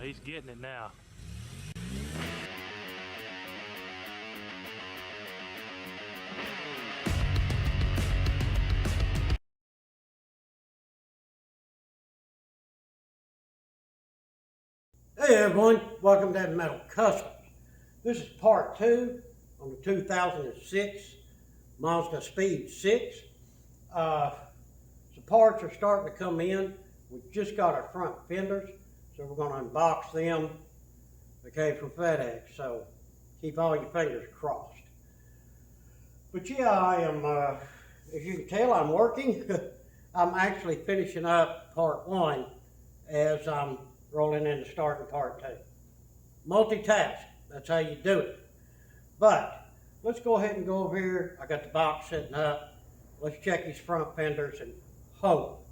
he's getting it now. Hey everyone, welcome to Heavy Metal Customs. This is part 2 on the 2006 Mazda Speed 6. The parts are starting to come in. We've just got our front fenders, so we're going to unbox them, okay, from FedEx. So keep all your fingers crossed. But yeah, I am, as you can tell, I'm working. I'm actually finishing up part 1 as I'm rolling into starting part 2. Multitask, that's how you do it. But let's go ahead and go over here. I got the box sitting up. Let's check these front fenders and hope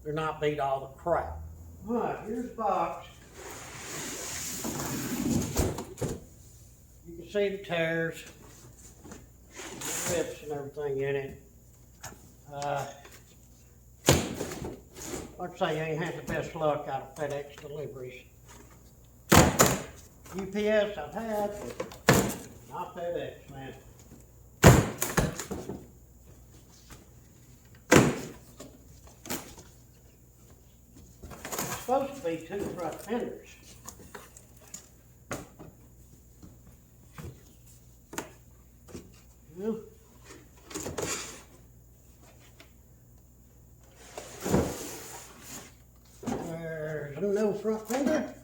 they're not beat all the crap. All right, here's the box. You can see the tears, the rips and everything in it. Like I say, you ain't had the best luck out of FedEx deliveries. UPS I've had, but not FedEx, man. It's supposed to be 2 front fenders. Well, there's no front fender.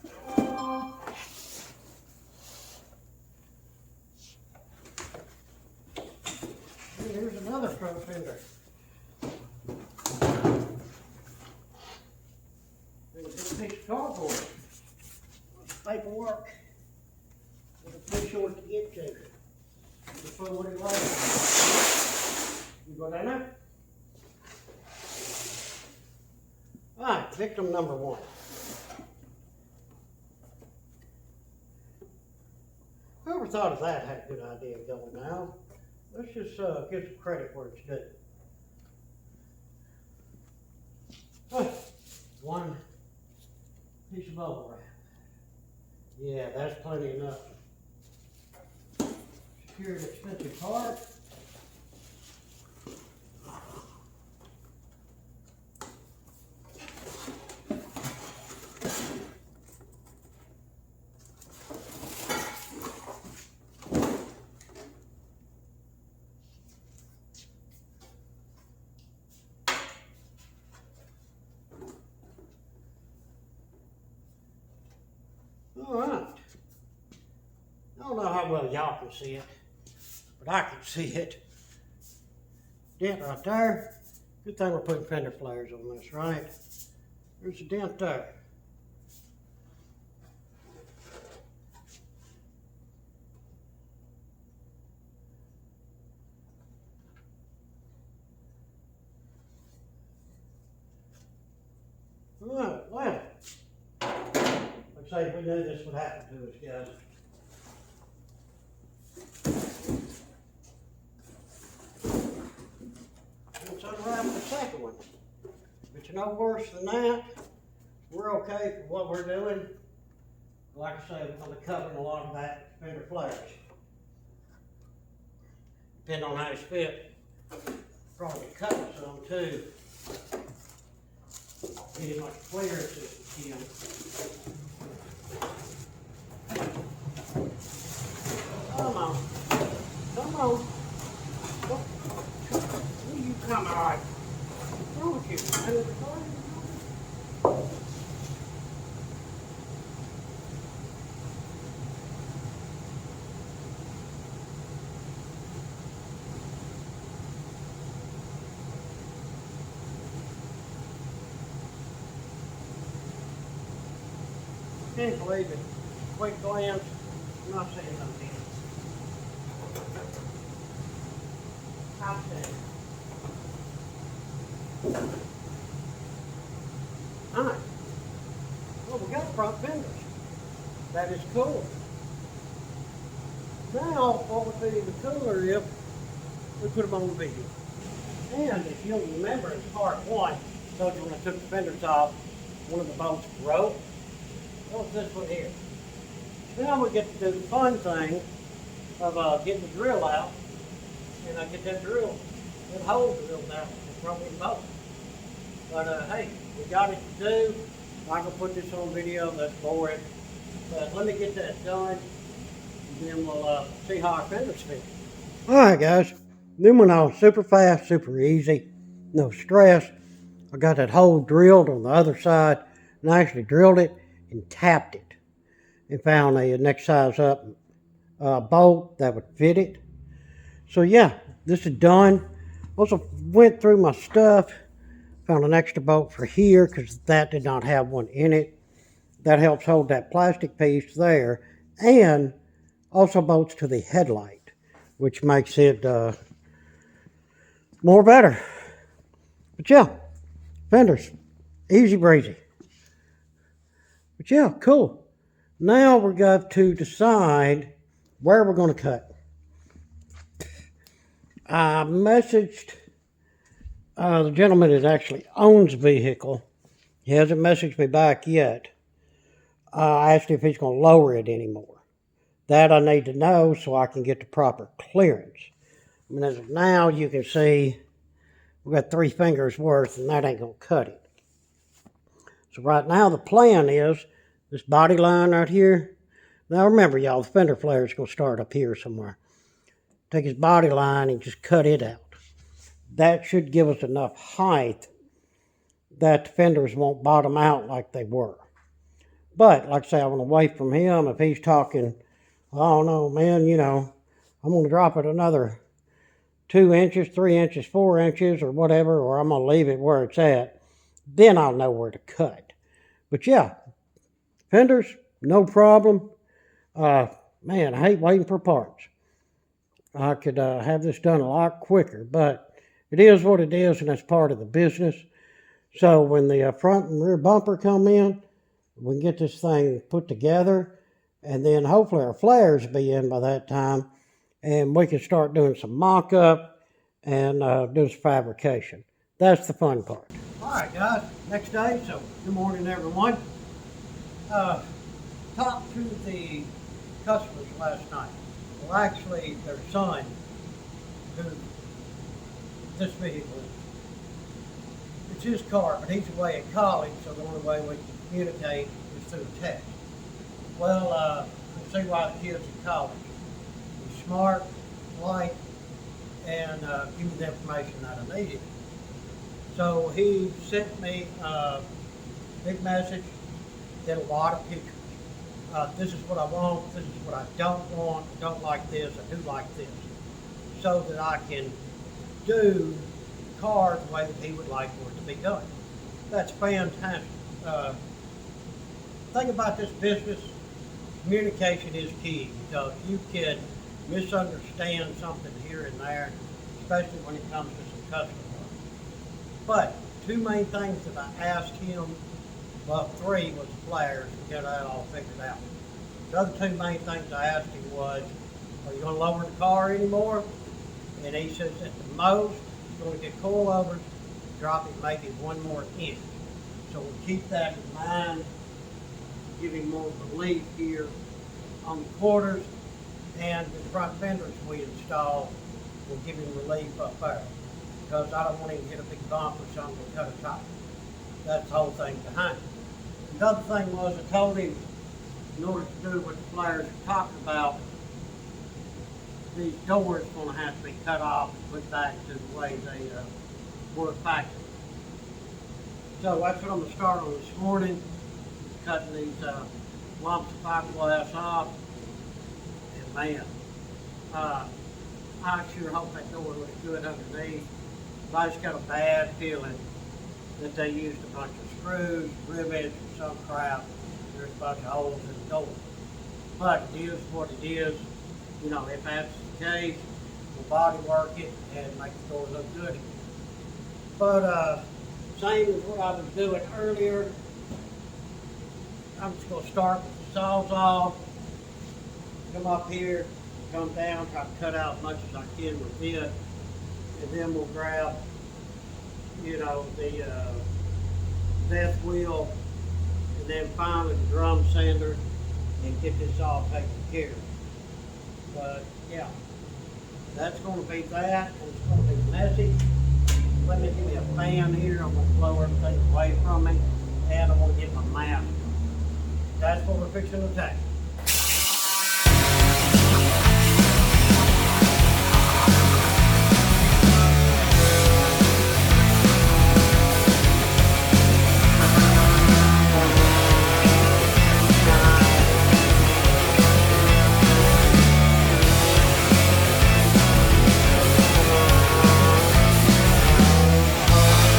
And here's another front fender. And a big piece of cardboard. Paperwork. With a pretty short to get to. Before what it was. You go down there? Alright, victim number 1. Whoever thought of that had a good idea going now. Let's just give some credit where it's due. One piece of bubble wrap. Yeah, that's plenty enough. Secure an expensive part. All right. I don't know how well y'all can see it, but I can see it. Dent right there. Good thing we're putting fender flares on this, right? There's a dent there. All right, well. Like I say, we knew this would happen to us, guys. Let's unravel the second one. But you're no worse than that. We're okay for what we're doing. Like I say, we're going to cover a lot of that fender flares. Depending on how it's fit, probably cut some too. Get as much clearance as we can. Come on. Come on. Will you come on? What's wrong with you? Can't believe it. Quick glance. I'm not saying something. Outstanding. Alright. Well, we got front fenders. That is cool. Now, what would be even cooler if we put them on video. And if you'll remember in part 1, I told you when I took the fenders off, one of the bolts broke. What's this one here? Now we get to do the fun thing of getting the drill out, and I get that hole drilled out in front of the boat. But hey, we got it to do. I'm gonna put this on video. That's boring. But let me get that done, and then we'll see how our fenders fit. All right, guys. Then went on super fast, super easy, no stress. I got that hole drilled on the other side, and I actually drilled it and tapped it, and found a next size up bolt that would fit it. So yeah, this is done. Also went through my stuff, found an extra bolt for here because that did not have one in it. That helps hold that plastic piece there, and also bolts to the headlight, which makes it more better. But yeah, fenders, easy breezy. But yeah, cool. Now we're going to decide where we're going to cut. I messaged the gentleman that actually owns the vehicle. He hasn't messaged me back yet. I asked him if he's going to lower it anymore. That I need to know so I can get the proper clearance. I mean, as of now, you can see we've got 3 fingers worth, and that ain't going to cut it. So right now, the plan is this body line right here. Now remember, y'all, the fender flare is going to start up here somewhere. Take his body line and just cut it out. That should give us enough height that the fenders won't bottom out like they were. But, like I say, I want to wait from him. If he's talking, oh no, man, you know, I'm going to drop it another 2 inches, 3 inches, 4 inches, or whatever, or I'm going to leave it where it's at, then I'll know where to cut. But yeah, fenders, no problem. Man, I hate waiting for parts. I could have this done a lot quicker, but it is what it is, and that's part of the business. So when the front and rear bumper come in, we can get this thing put together, and then hopefully our flares will be in by that time, and we can start doing some mock-up and do some fabrication. That's the fun part. All right, guys, next day, so good morning, everyone. Talked to the customers last night. Well, actually, their son, who this vehicle is. It's his car, but he's away at college, so the only way we can communicate is through text. Well, I see why the kid's in college. He's smart, polite, and give me the information that I needed. So he sent me a big message, did a lot of pictures. This is what I want, this is what I don't want, I don't like this, I do like this. So that I can do the car the way that he would like for it to be done. That's fantastic. The thing about this business, communication is key, because you can misunderstand something here and there, especially when it comes to some custom work. But 2 main things that I asked him, well, 3 was the flares, to get that all figured out. The other 2 main things I asked him was, are you going to lower the car anymore? And he says at the most, he's going to get coilovers, drop it maybe 1 more inch. So we'll keep that in mind, give him more relief here on the quarters, and the front fenders we install will give him relief up there, because I don't want him to hit a big bump or something and cut a tire. That's the whole thing behind it. The other thing was, I told him, in order to do what the flares are talking about, these doors are going to have to be cut off and put back to the way they were factory. So that's what I'm going to start on this morning, cutting these lumps of fiberglass off. And man, I sure hope that door looks good underneath. But I just got a bad feeling that they used a bunch of screws, rivets, or some crap. There's a bunch of holes in the door. But it is what it is. You know, if that's the case, we'll body work it and make the door look good again. But same as what I was doing earlier, I'm just going to start with the sawzall, come up here, come down, try to cut out as much as I can with it, and then we'll grab, you know, the death wheel and then finally the drum sander and get this all taken care of. But yeah, that's going to be that, and it's going to be messy. Let me give me a fan here. I'm going to blow everything away from me, and I want to get my map. That's what we're fixing to take.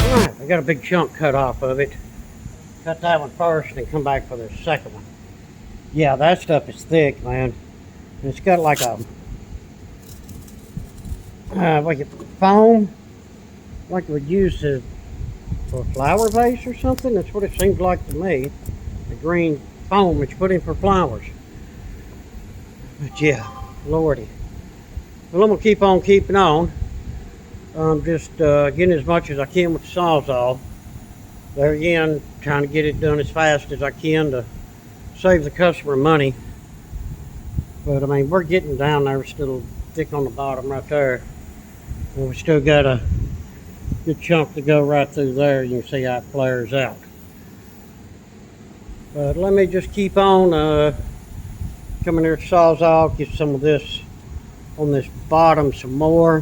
Alright, I got a big chunk cut off of it. Cut that one first and then come back for the second one. Yeah, that stuff is thick, man. And it's got like a foam, like it would use for a flower vase or something. That's what it seems like to me. The green foam that you put in for flowers. But yeah, lordy. Well, I'm gonna keep on keeping on. I'm just getting as much as I can with the Sawzall. There again, trying to get it done as fast as I can to save the customer money. But I mean, we're getting down there. We're still thick on the bottom right there. And we still got a good chunk to go right through there. You can see how it flares out. But let me just keep on coming here to Sawzall, get some of this on this bottom some more.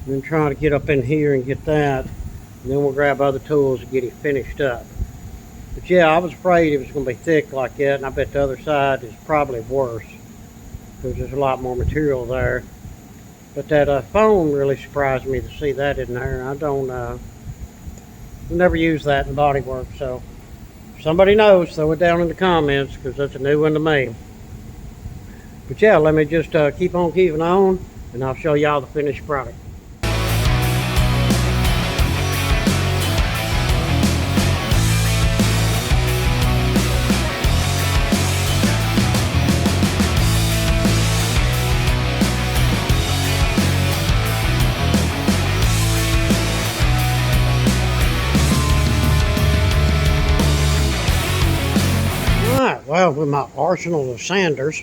And then trying to get up in here and get that. And then we'll grab other tools and get it finished up. But yeah, I was afraid it was going to be thick like that, and I bet the other side is probably worse because there's a lot more material there. But that foam really surprised me to see that in there. I don't, never use that in bodywork, so if somebody knows, throw it down in the comments because that's a new one to me. But yeah, let me just keep on keeping on, and I'll show y'all the finished product. Well, with my arsenal of sanders,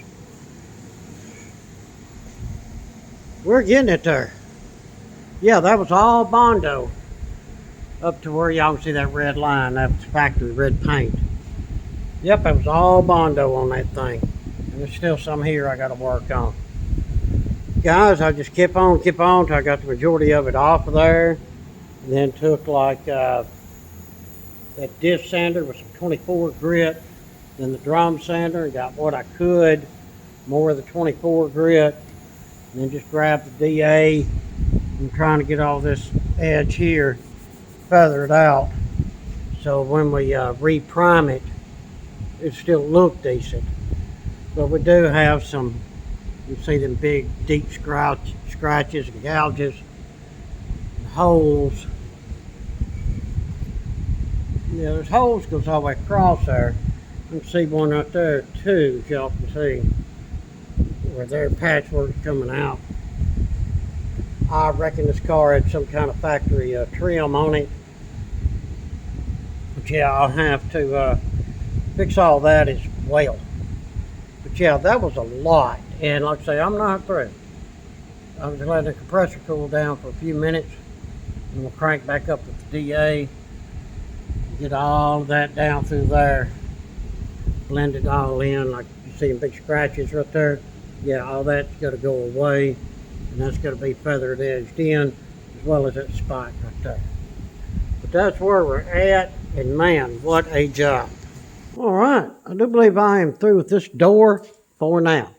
we're getting it there. Yeah, that was all Bondo up to where y'all can see that red line. That's factory red paint. Yep, it was all Bondo on that thing. And there's still some here I got to work on. Guys, I just kept on till I got the majority of it off of there. And then took like that disc sander with some 24 grit. Then the drum sander and got what I could, more of the 24 grit, and then just grabbed the DA. I'm trying to get all this edge here feathered out, so when we re-prime it, it still look decent. But we do have some, you see them big deep scratches and gouges, and holes. Yeah, there's holes goes all the way across there. You can see one right there too, as y'all can see, where their patchwork's coming out. I reckon this car had some kind of factory trim on it. But yeah, I'll have to fix all that as well. But yeah, that was a lot. And like I say, I'm not through. I was letting the compressor cool down for a few minutes. And we'll crank back up with the DA. Get all of that down through there. Blend it all in, like you see big scratches right there. Yeah, all that's got to go away, and that's got to be feathered edged in, as well as that spot right there. But that's where we're at, and man, what a job. All right, I do believe I am through with this door for now.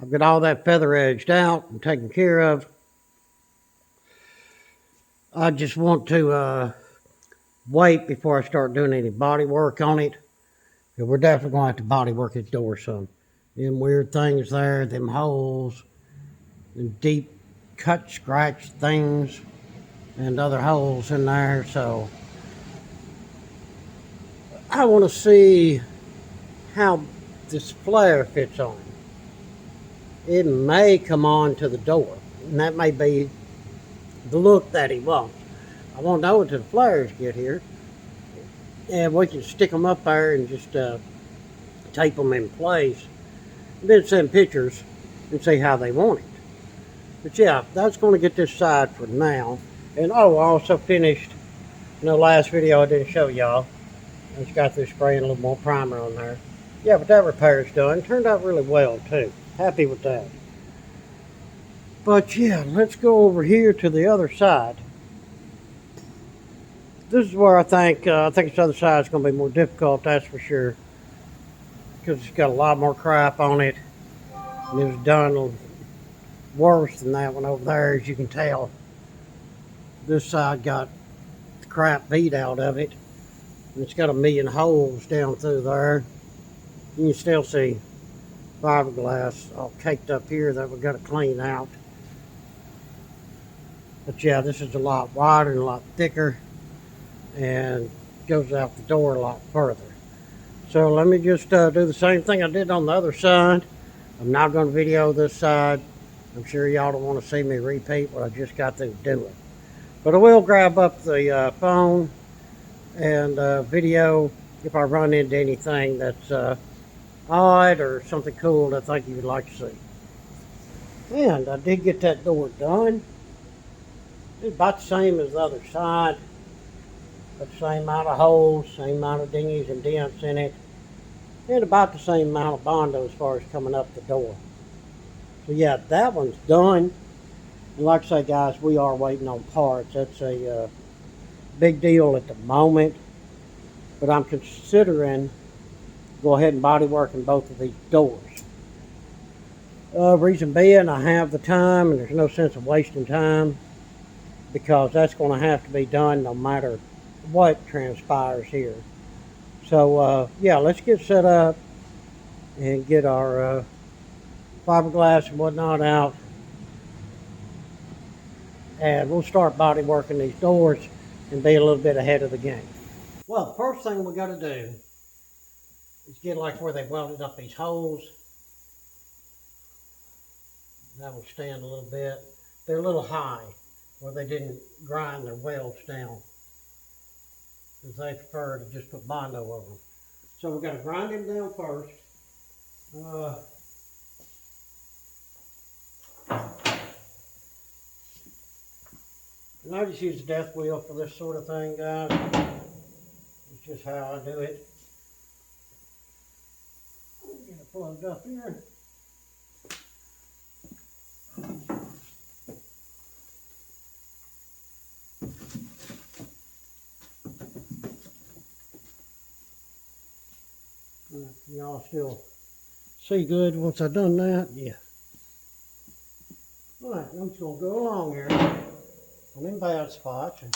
I've got all that feather edged out and taken care of. I just want to wait before I start doing any body work on it. Yeah, we're definitely going to have to body work this door some. Them weird things there, them holes, them deep cut scratch things, and other holes in there. So I want to see how this flare fits on. It may come on to the door, and that may be the look that he wants. I won't know until the flares get here. and we can stick them up there and just tape them in place, and then send pictures and see how they want it. But yeah, that's going to get this side for now. And oh, I also finished, in the last video I didn't show y'all, I just got through spraying a little more primer on there. Yeah, but that repair is done. Turned out really well too. Happy with that. But yeah, let's go over here to the other side. This is where I think this other side is going to be more difficult, that's for sure. Because it's got a lot more crap on it. And it was done worse than that one over there, as you can tell. This side got the crap beat out of it. And it's got a million holes down through there. You can still see fiberglass all caked up here that we've got to clean out. But yeah, this is a lot wider and a lot thicker, and goes out the door a lot further. So let me just do the same thing I did on the other side. I'm not going to video this side. I'm sure y'all don't want to see me repeat what I just got through doing. But I will grab up the phone and video if I run into anything that's odd or something cool that I think you would like to see. And I did get that door done. It's about the same as the other side. Got the same amount of holes, same amount of dinghies and dents in it. And about the same amount of Bondo as far as coming up the door. So yeah, that one's done. And like I say, guys, we are waiting on parts. That's a big deal at the moment. But I'm considering go ahead and body working both of these doors. Reason being, I have the time and there's no sense of wasting time, because that's going to have to be done no matter what transpires here. So yeah, let's get set up and get our fiberglass and whatnot out, and we'll start body working these doors and be a little bit ahead of the game. Well, the first thing we got to do is get like where they welded up these holes. That will stand a little bit. They're a little high where they didn't grind their welds down, because they prefer to just put Bondo over them. So we've got to grind them down first. And I just use a death wheel for this sort of thing, guys. It's just how I do it. Get it plugged up here. Y'all still see good once I've done that? Yeah. Alright, I'm just going to go along here on them bad spots. I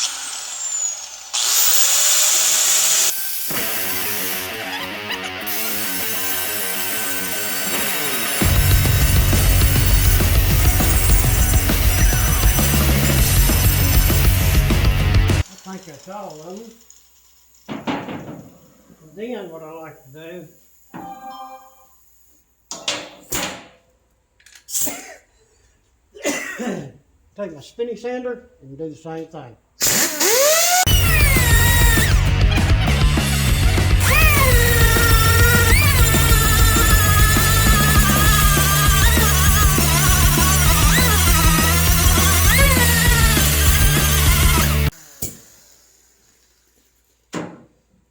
think that's all of them. And then what I like to do, take my spinny sander and do the same thing.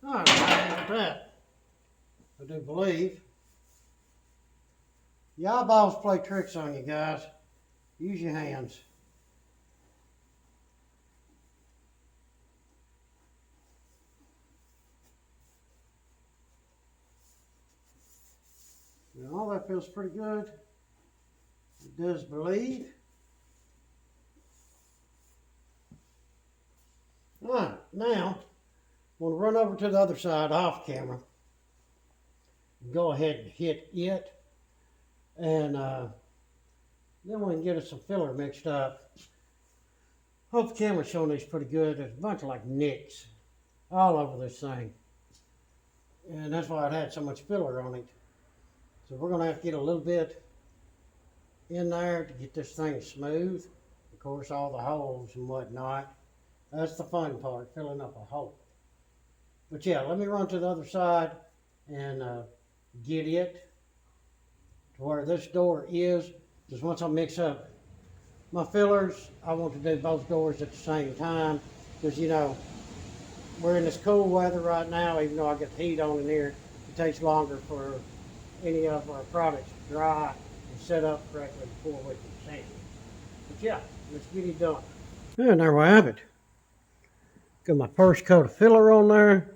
Alright, like that. I do believe. The eyeballs play tricks on you guys. Use your hands. And all that feels pretty good. It does bleed. Alright, now I'm going to run over to the other side off camera. Go ahead and hit it. And then we can get us some filler mixed up. Hope the camera's showing these pretty good. There's a bunch of like nicks all over this thing. And that's why it had so much filler on it. So we're going to have to get a little bit in there to get this thing smooth. Of course, all the holes and whatnot. That's the fun part, filling up a hole. But yeah, let me run to the other side and get it to where this door is. Because once I mix up my fillers, I want to do both doors at the same time. Because you know, we're in this cool weather right now, even though I get the heat on in here, it takes longer for any of our products to dry and set up correctly before we can sand it. But yeah, let's get it done. And there we have it. Got my first coat of filler on there.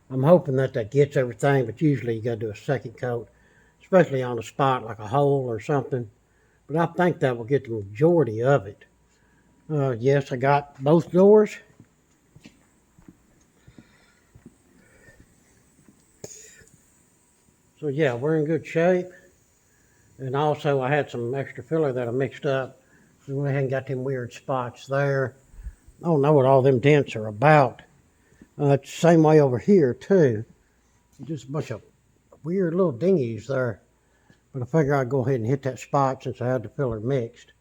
I'm hoping that that gets everything, but usually you gotta do a second coat, especially on a spot like a hole or something. But I think that will get the majority of it. Yes, I got both doors. So yeah, we're in good shape. And also I had some extra filler that I mixed up. So we hadn't got them weird spots there. I don't know what all them dents are about. It's the same way over here too. Just a bunch of weird little dingies there. But I figure I'd go ahead and hit that spot since I had the filler mixed.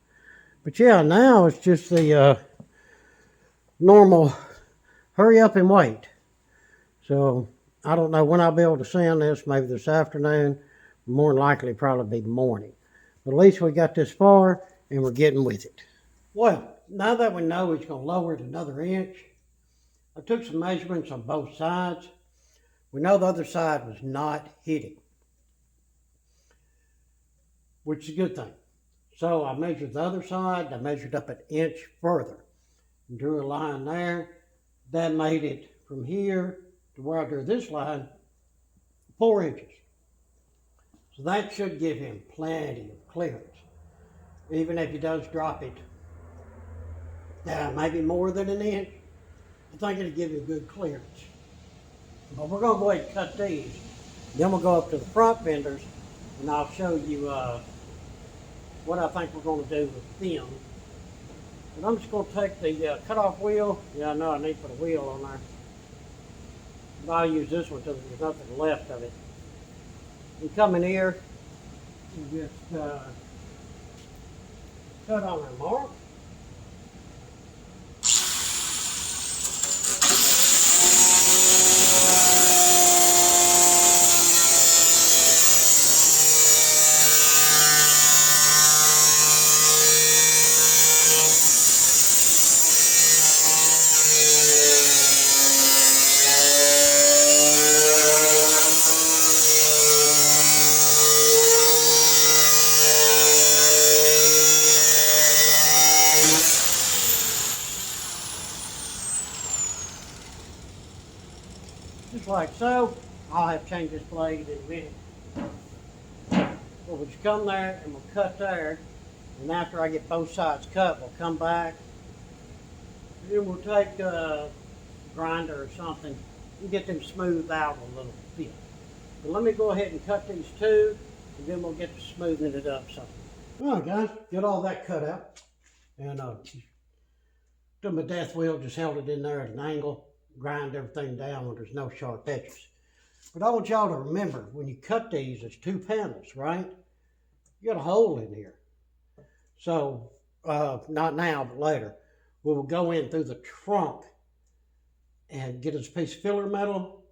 But yeah, now it's just the normal hurry up and wait. So I don't know when I'll be able to sand this, maybe this afternoon. More than likely probably be morning. But at least we got this far and we're getting with it. Well, now that we know it's going to lower it another inch, I took some measurements on both sides. We know the other side was not hitting, which is a good thing. So I measured the other side, I measured up an inch further and drew a line there. That made it from here to where I drew this line 4 inches. So that should give him plenty of clearance. Even if he does drop it maybe more than an inch, I think it'll give you good clearance. But we're gonna go ahead and cut these. Then we'll go up to the front fenders and I'll show you what I think we're gonna do with them. And I'm just gonna take the cutoff wheel. Yeah, I know I need to put a wheel on there. But I'll use this one because there's nothing left of it. You come in here and just cut on our mark. Just like so. I'll have to change this blade in a minute. We'll just come there and we'll cut there. And after I get both sides cut, we'll come back. And then we'll take a grinder or something and get them smoothed out a little bit. But let me go ahead and cut these two, and then we'll get to smoothing it up some. All right, guys, get all that cut out. And took my death wheel, just held it in there at an angle, grind everything down when there's no sharp edges. But I want y'all to remember, when you cut these, it's 2 panels, right? You got a hole in here. So, not now, but later, we will go in through the trunk and get us a piece of filler metal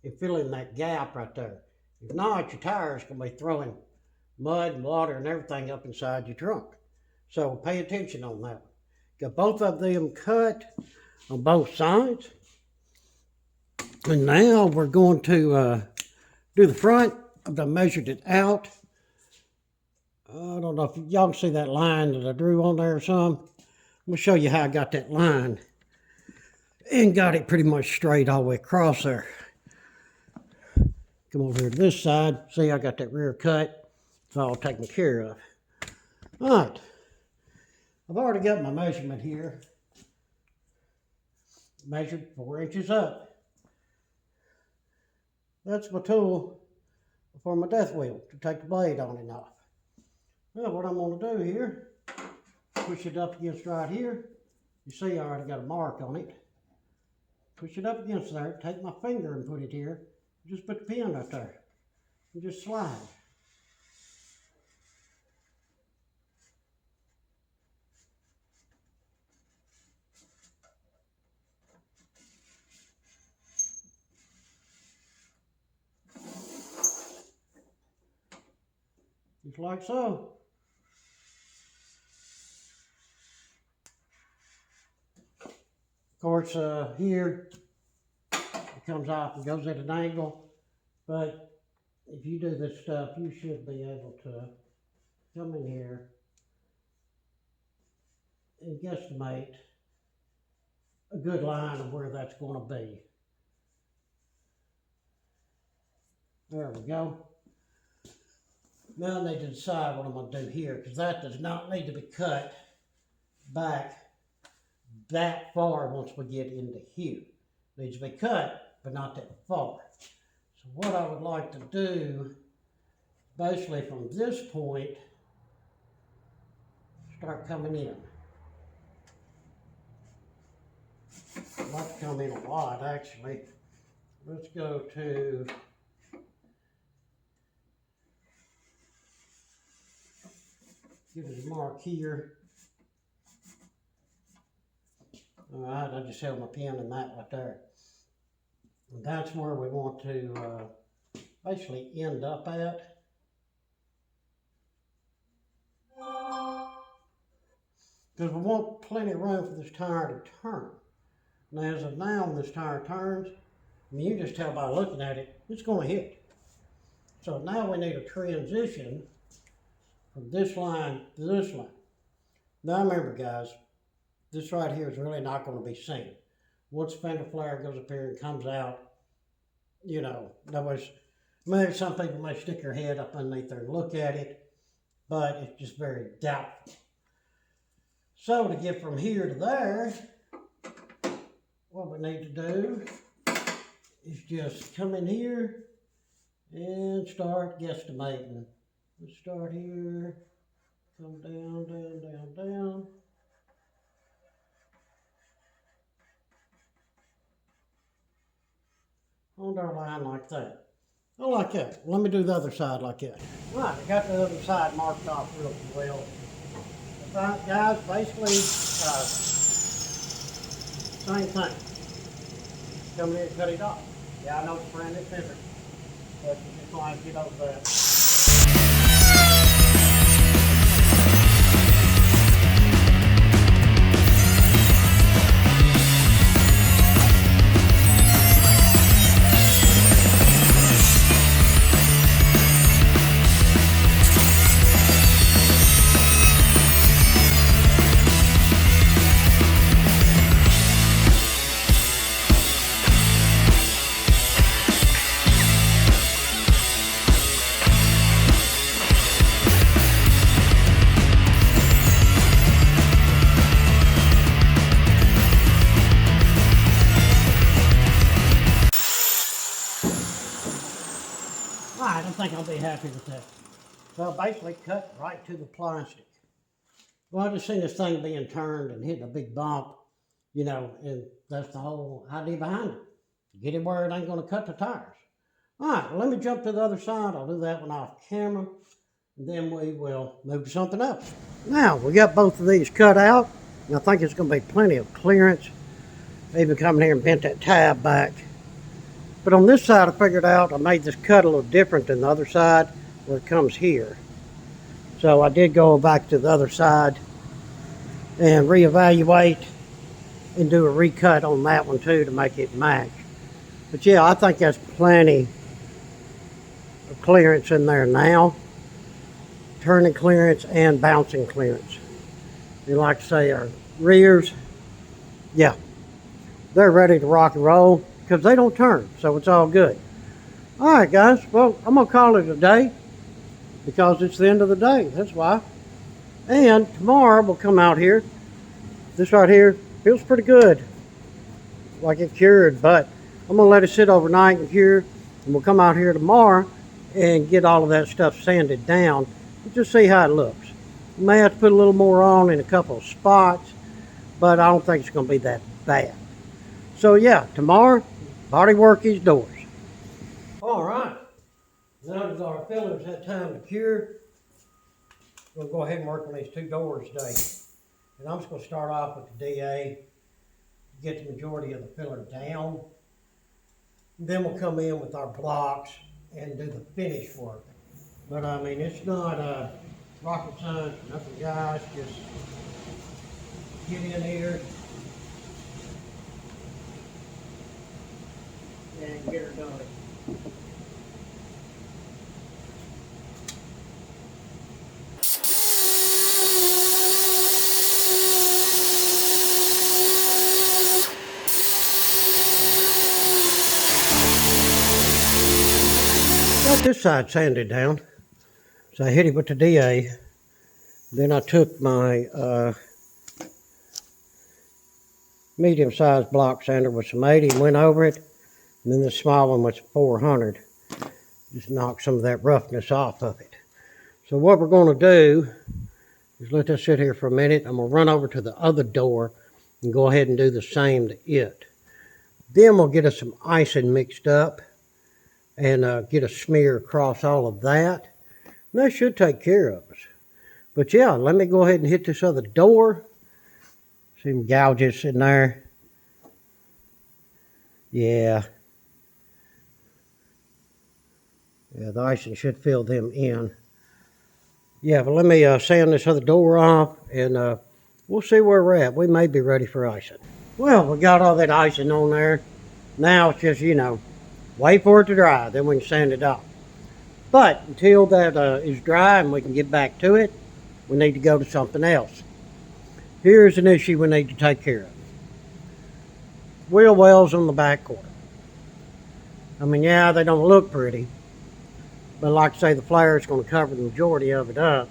and fill in that gap right there. If not, your tire's going to be throwing mud and water and everything up inside your trunk. So pay attention on that one. Got both of them cut on both sides. And now we're going to do the front. I've measured it out. I don't know if y'all can see that line that I drew on there or some. I'm going to show you how I got that line and got it pretty much straight all the way across there. Come over here to this side. See, I got that rear cut. It's all taken care of. All right. I've already got my measurement here. Measured 4 inches up. That's my tool for my death wheel to take the blade on and off. Well, what I'm going to do here, push it up against right here. You see I already got a mark on it. Push it up against there, take my finger and put it here. Just put the pin right there and just slide. just like so. Of course, here it comes off and goes at an angle, but if you do this stuff, you should be able to come in here and guesstimate a good line of where that's going to be. There we go. Now I need to decide what I'm going to do here, because that does not need to be cut back that far once we get into here. It needs to be cut, but not that far. So what I would like to do, basically from this point, start coming in. I'd like to come in a lot, actually. Let's go to give it a mark here. All right, I just held my pen in that right there. And that's where we want to basically end up at. Because we want plenty of room for this tire to turn. Now, as of now, when this tire turns, I mean, you can just tell by looking at it, it's going to hit. So now we need a transition from this line to this line. Now remember, guys, this right here is really not going to be seen. Once the fender flare goes up here and comes out, you know, nobody's, maybe some people may stick their head up underneath there and look at it, but it's just very doubtful. So to get from here to there, what we need to do is just come in here and start guesstimating. Let's start here, come down, down, down, down. On our line like that. I like that. Let me do the other side like that. Right, I got the other side marked off real well. But guys, basically, same thing. Come in and cut it off. Yeah, I know it's brand new Fender, but you just want to get over that. I don't think I'll be happy with that. So basically cut right to the plastic. Well, I just seen this thing being turned and hitting a big bump, you know, and that's the whole idea behind it. Get it where it ain't going to cut the tires. All right, well, let me jump to the other side. I'll do that one off camera, and then we will move to something else. Now, we got both of these cut out, and I think it's going to be plenty of clearance. Even coming here and bent that tab back. But on this side, I figured out I made this cut a little different than the other side where it comes here. So I did go back to the other side and reevaluate and do a recut on that one too to make it match. But yeah, I think that's plenty of clearance in there now. Turning clearance and bouncing clearance. And like I say, our rears, yeah, they're ready to rock and roll. Because they don't turn, so it's all good. All right, guys. Well, I'm going to call it a day because it's the end of the day. That's why. And tomorrow we'll come out here. This right here feels pretty good. Like it cured, but I'm going to let it sit overnight and cure. And we'll come out here tomorrow and get all of that stuff sanded down and just see how it looks. We may have to put a little more on in a couple of spots, but I don't think it's going to be that bad. So yeah, tomorrow, body work these doors. All right. Now that our fillers had time to cure, we'll go ahead and work on these two doors today. And I'm just going to start off with the DA, get the majority of the filler down. Then we'll come in with our blocks and do the finish work. But I mean, it's not rocket science, nothing, guys. Just get in here and get her done. Got this side sanded down. So I hit it with the DA. Then I took my medium-sized block sander with some 80 and went over it. And then the small one was 400. Just knock some of that roughness off of it. So what we're going to do is let this sit here for a minute. I'm going to run over to the other door and go ahead and do the same to it. Then we'll get us some icing mixed up and get a smear across all of that. And that should take care of us. But yeah, let me go ahead and hit this other door. See some gouges in there. Yeah. Yeah, the icing should fill them in. Yeah, but let me sand this other door off and we'll see where we're at. We may be ready for icing. Well, we got all that icing on there. Now it's just, wait for it to dry. Then we can sand it off. But until that is dry and we can get back to it, we need to go to something else. Here's an issue we need to take care of. Wheel wells on the back quarter. I mean, yeah, they don't look pretty. But like I say, the flare is going to cover the majority of it up.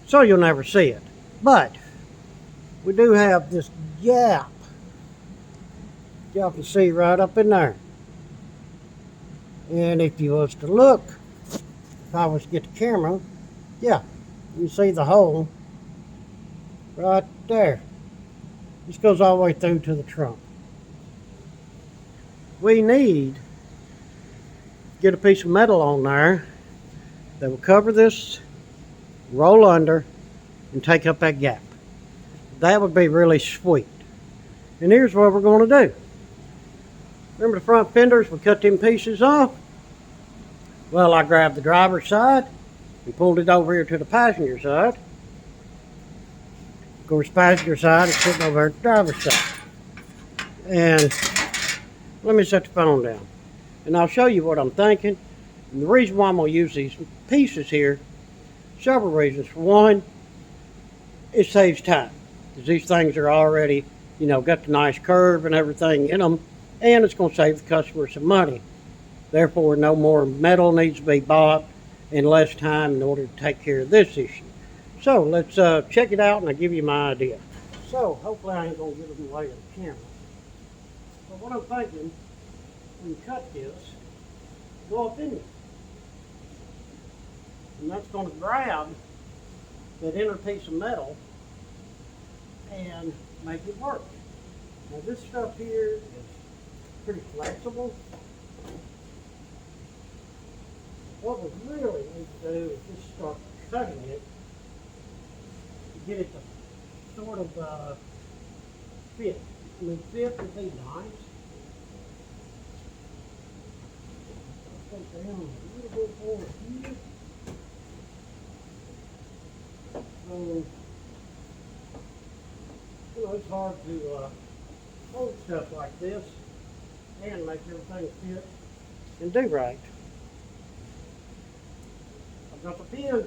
So you'll never see it. But we do have this gap. Y'all can see right up in there. And if you was to look, if I was to get the camera, yeah, you see the hole right there. This goes all the way through to the trunk. We need to get a piece of metal on there that will cover this, roll under, and take up that gap. That would be really sweet. And here's what we're going to do. Remember the front fenders? We cut them pieces off. Well, I grabbed the driver's side and pulled it over here to the passenger side. Of course, passenger side is sitting over at the driver's side. And let me set the phone down. And I'll show you what I'm thinking. And the reason why I'm going to use these pieces here, several reasons. For one, it saves time. Because these things are already, got the nice curve and everything in them. And it's going to save the customer some money. Therefore, no more metal needs to be bought and less time in order to take care of this issue. So let's check it out and I'll give you my idea. So hopefully I ain't going to give it away to the camera. But what I'm thinking, when you cut this, go up in it. And that's going to grab that inner piece of metal and make it work. Now this stuff here is pretty flexible. What we really need to do is just start cutting it to get it to sort of fit. I mean, fit would be nice. Let's go down a little bit more here. So, it's hard to hold stuff like this and make everything fit and do right. I've got the pin.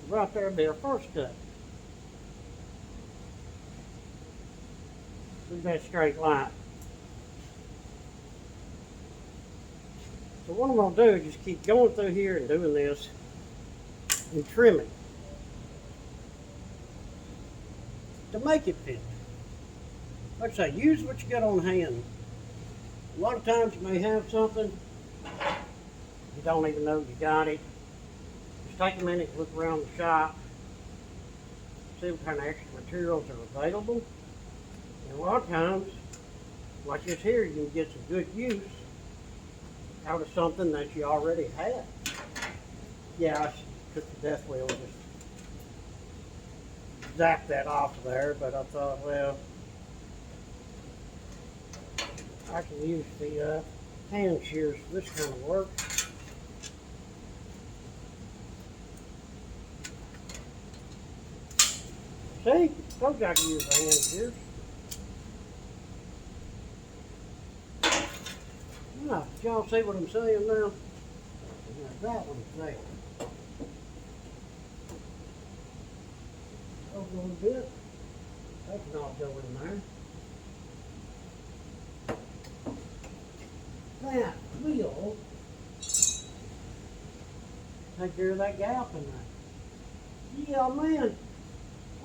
Right there would be our first cut. Look at that straight line. So what I'm going to do is just keep going through here and doing this and trimming to make it fit. Like I say, use what you got on hand. A lot of times you may have something, you don't even know you got it. Just take a minute, look around the shop, see what kind of extra materials are available. And a lot of times, like this here, you can get some good use out of something that you already have. Yeah, took the death wheel and just zapped that off of there, but I thought, well, I can use the hand shears for this kind of work. See? Told you I can use the hand shears. Now, did y'all see what I'm saying now? Now that one's there. Over a little bit. That can all go in there. That will take care of that gap in there. Yeah, man.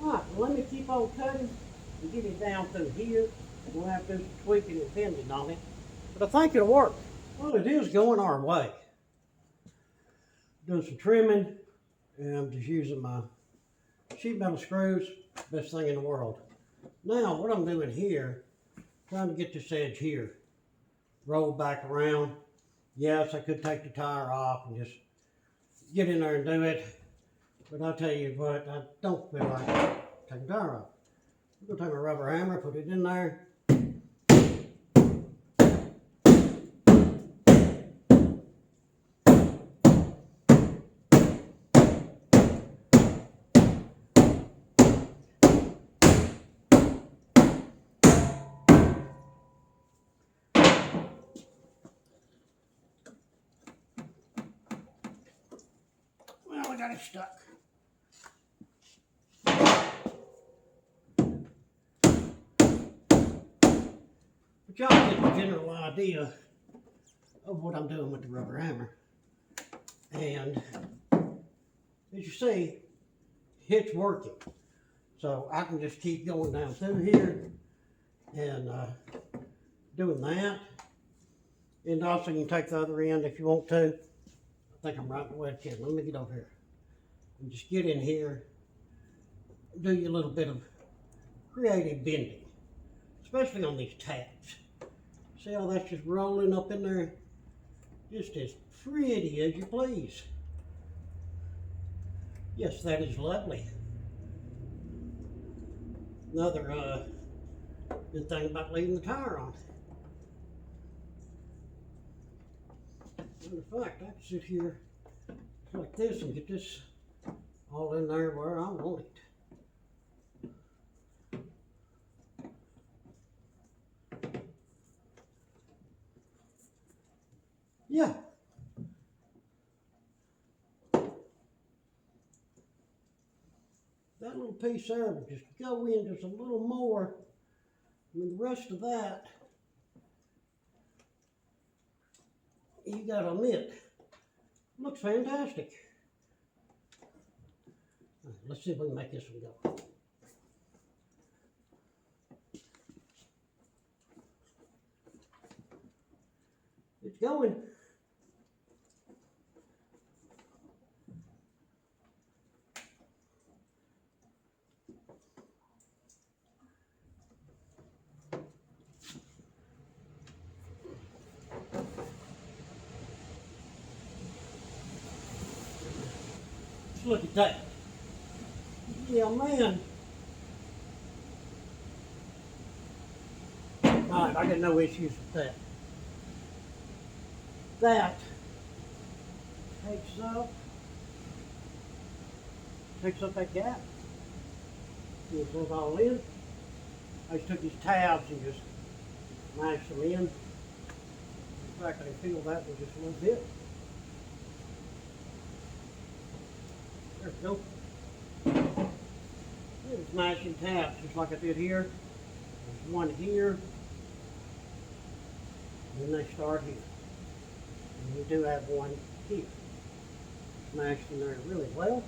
Alright, well, let me keep on cutting and get it down through here. We'll have to do some tweaking and bending on it. But I think it'll work. Well, it is going our way. Doing some trimming, and I'm just using my sheet metal screws. Best thing in the world. Now, what I'm doing here, trying to get this edge here roll back around. Yes, I could take the tire off and just get in there and do it. But I'll tell you what, I don't feel like taking the tire off. I'm going to take my rubber hammer, put it in there. Well, I got it stuck. But y'all get the general idea of what I'm doing with the rubber hammer. And as you see, it's working. So I can just keep going down through here and doing that. And also you can take the other end if you want to. I think I'm right in the way again. Let me get over here. And just get in here, do you a little bit of creative bending, especially on these tabs. See how that's just rolling up in there? Just as pretty as you please. Yes, that is lovely. Another good thing about leaving the tire on. Matter of fact, I can sit here like this and get this all in there where I want it. Yeah. That little piece there will just go in just a little more. I mean, the rest of that, you gotta admit, looks fantastic. All right, let's see if we can make this one go. It's going. Look at that. Yeah, man. Alright, I got no issues with that. That takes up that gap. It goes all in. I just took these tabs and just mashed them in. In fact, I can feel that one just a little bit. There we go. Just mashing tabs just like I did here. There's one here. And then they start here. And we do have one here. Smashed in there really well.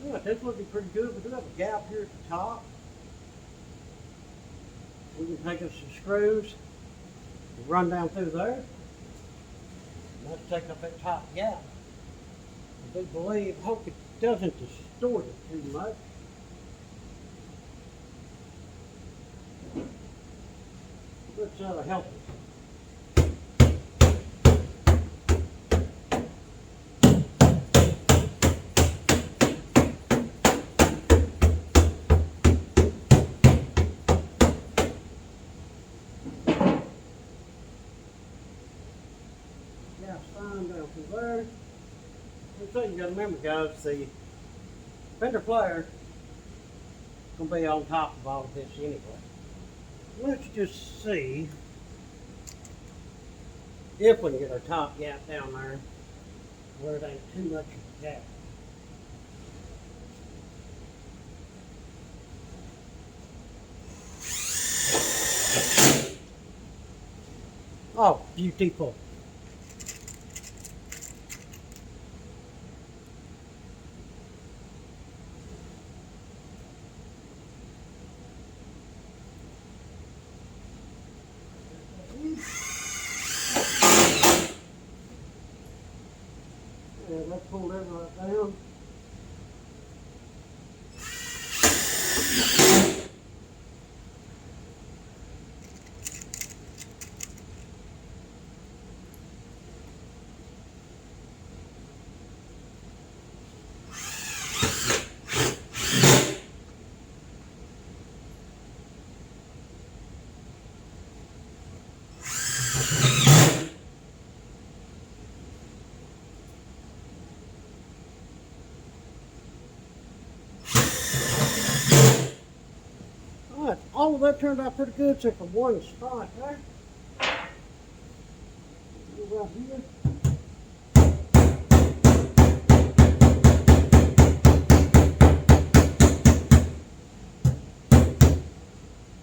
Yeah, this looking pretty good. We do have a gap here at the top. We can take us some screws and run down through there. And that's taking up that top gap. I do believe, hope it doesn't distort it too much. Let's help it. So you gotta remember, guys, the Fender player is gonna be on top of all of this anyway. Let's just see if we can get our top gap down there where it ain't too much of a gap. Oh, beautiful. And let's pull that right down. Alright, all of that turned out pretty good except for one spot there. Right here.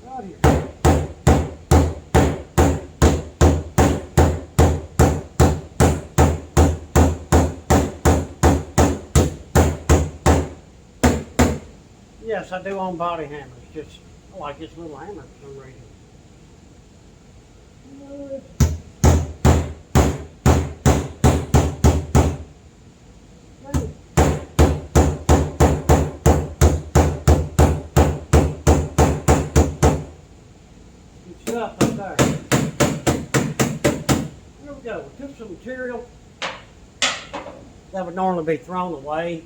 Right here. Yes, I do own body hammers. Just I like this little hammer for some reason. Good stuff up there. Here we go. We took some material that would normally be thrown away,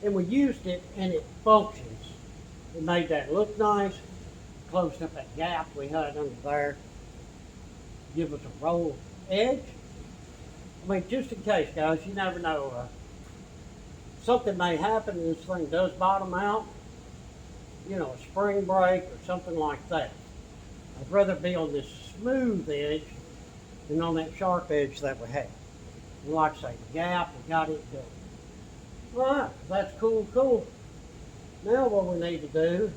and we used it, and it functions. It made that look nice, closed up that gap we had under there, give us a roll edge. I mean, just in case, guys, you never know. Something may happen and this thing does bottom out, you know, a spring break or something like that. I'd rather be on this smooth edge than on that sharp edge that we had. And like I say, the gap, we got it done. All right, that's cool. Now what we need to do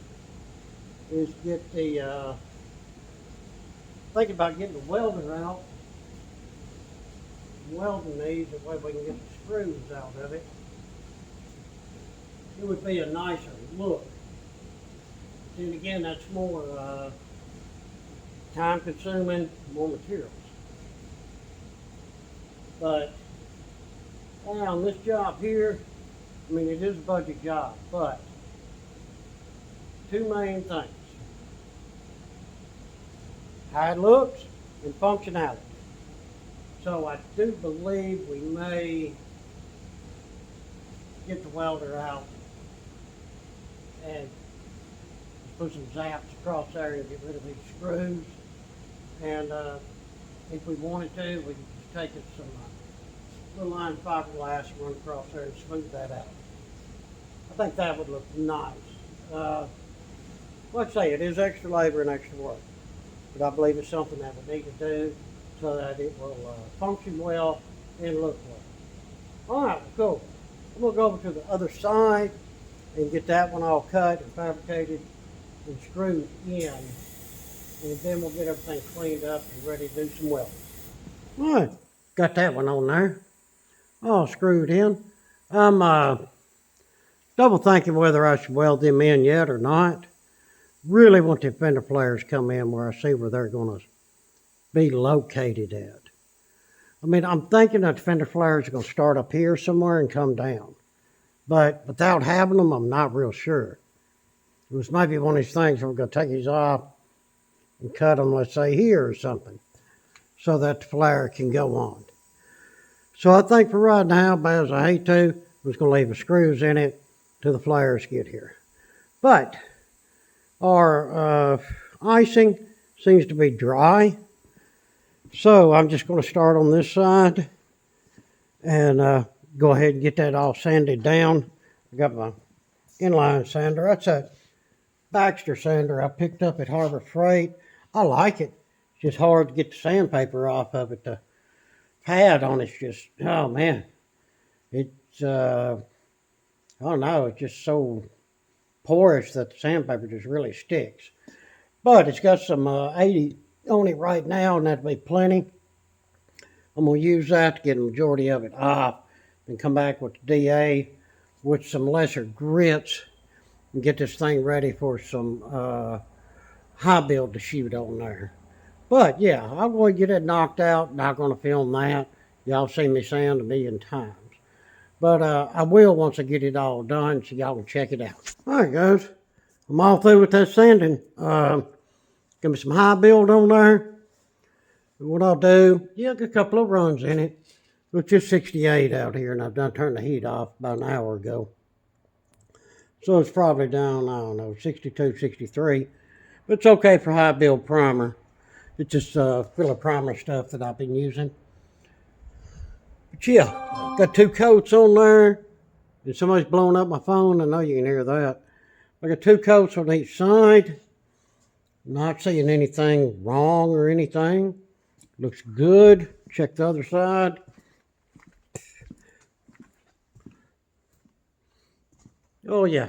is get the, thinking about getting the welder out. Welding these, that way we can get the screws out of it. It would be a nicer look. Then again, that's more time consuming, more materials. But on this job here, I mean, it is a budget job, but two main things: how it looks and functionality. So I do believe we may get the welder out and put some zaps across there and get rid of these screws. And if we wanted to, we could just take it some little line fiberglass and run across there and smooth that out. I think that would look nice. Like I say, it is extra labor and extra work, but I believe it's something that we need to do so that it will function well and look well. All right, cool. I'm gonna go over to the other side and get that one all cut and fabricated and screwed in, and then we'll get everything cleaned up and ready to do some welding. All right, got that one on there, all screwed in. I'm double thinking whether I should weld them in yet or not. Really want the fender flares come in where I see where they're going to be located at. I mean, I'm thinking that the fender flares are going to start up here somewhere and come down. But without having them, I'm not real sure. It was maybe one of these things where we're going to take these off and cut them, let's say here or something, so that the flare can go on. So I think for right now, bad as I hate to, I'm just going to leave the screws in it till the flares get here. But our icing seems to be dry. So I'm just going to start on this side and go ahead and get that all sanded down. I got my inline sander. That's a Baxter sander I picked up at Harbor Freight. I like it. It's just hard to get the sandpaper off of it. The pad on it's just, oh man, it's, I don't know, it's just so porous that the sandpaper just really sticks. But it's got some 80 on it right now, and that'll be plenty. I'm going to use that to get the majority of it off and come back with the DA with some lesser grits and get this thing ready for some high build to shoot on there. But yeah, I'm going to get it knocked out. Not going to film that. Y'all seen me sand a million times. But I will once I get it all done so y'all can check it out. All right, guys. I'm all through with that sanding. Give me some high build on there. And what I'll do, yeah, get a couple of runs in it. It's just 68 out here, and I've done turned the heat off about an hour ago. So it's probably down, I don't know, 62, 63. But it's okay for high build primer. It's just filler primer stuff that I've been using. But yeah, got 2 coats on there. And somebody's blowing up my phone. I know you can hear that. I got 2 coats on each side. Not seeing anything wrong or anything. Looks good. Check the other side. Oh yeah.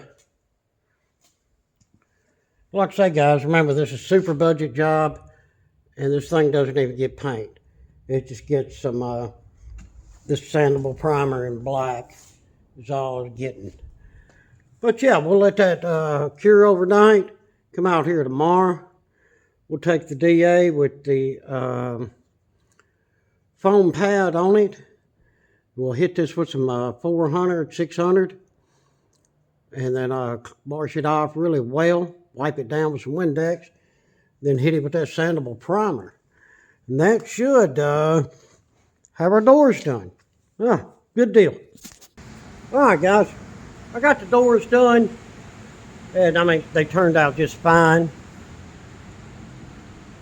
Like I say, guys, remember this is a super budget job, and this thing doesn't even get paint. It just gets some this sandable primer in black is all it's getting. But yeah, we'll let that cure overnight. Come out here tomorrow. We'll take the DA with the foam pad on it. We'll hit this with some 400, 600, and then wash it off really well. Wipe it down with some Windex, then hit it with that sandable primer. And that should have our doors done. Good deal. All right, guys. I got the doors done, and I mean, they turned out just fine.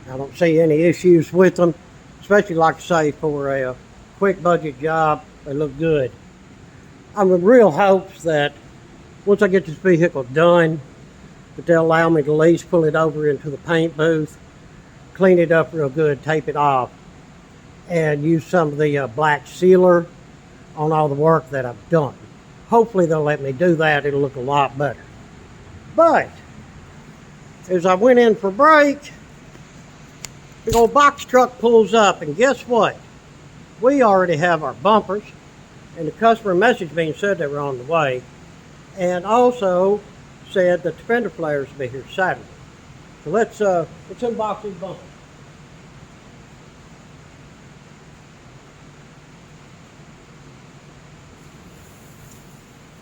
I don't see any issues with them, especially like I say, for a quick budget job, they look good. I'm in real hopes that once I get this vehicle done, that they'll allow me to at least pull it over into the paint booth, clean it up real good, tape it off, and use some of the black sealer on all the work that I've done. Hopefully they'll let me do that. It'll look a lot better. But as I went in for break, big old box truck pulls up, and guess what? We already have our bumpers, and the customer messaged me and said they were on the way, and also said that the fender flares will be here Saturday. So let's unbox these bumpers.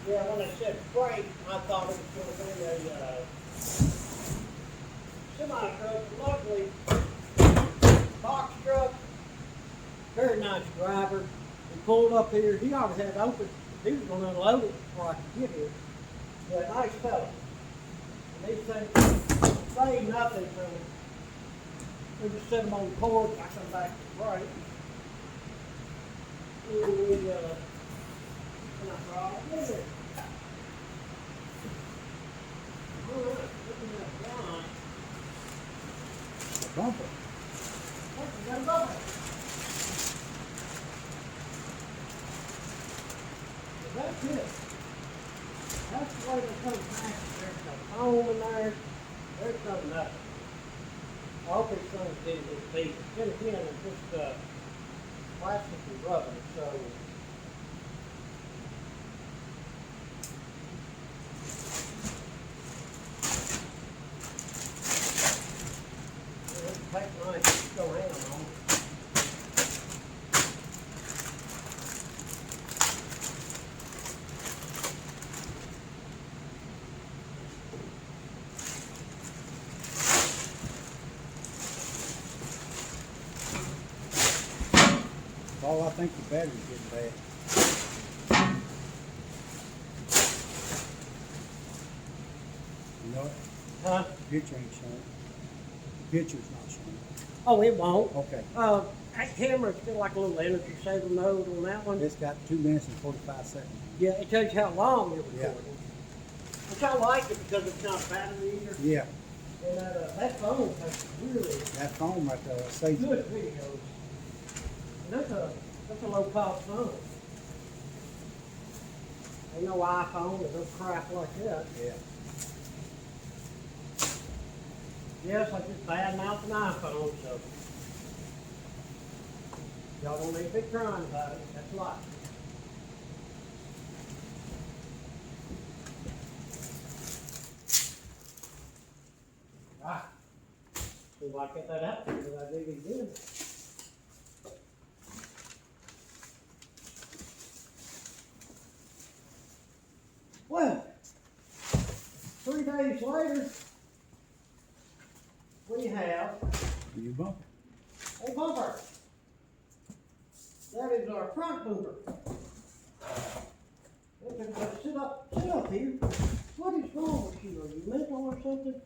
Yeah, when I said freight, I thought it was going to be a semi-truck. Luckily, box truck, very nice driver. He pulled up here. He already had it open. He was going to unload it before I could get here. But nice fella. And these things say nothing to me. We just set them on the porch. I come back to the break. Bumper. That's it. That's the way they come back. There's no foam in there. There's no nothing. I hope these things didn't get beat. Then again, it's just plastic and rubber, so take mine, go ham on. Oh, I think the battery's getting bad. You know it? Huh? Your change, son. picture's not showing. Oh, it won't. Okay. That camera's still like a little energy saver mode on that one. It's got 2 minutes and 45 seconds. Yeah, it tells you how long you're Yeah. recording. Which I like it because it's not a battery eater. Yeah. And that phone has really That phone right there saves good it. videos. And that's a low cost phone. Ain't no iPhone or no crap like that. Yeah. Yes, I just bad mouth an iPhone, so y'all don't need to be crying about it. That's life. Ah, see if I get that out there that I dig again. Well, 3 days later, we have New bumper. a bumper. That is our front bumper. Sit up here. What is wrong with you? Are you mental or something?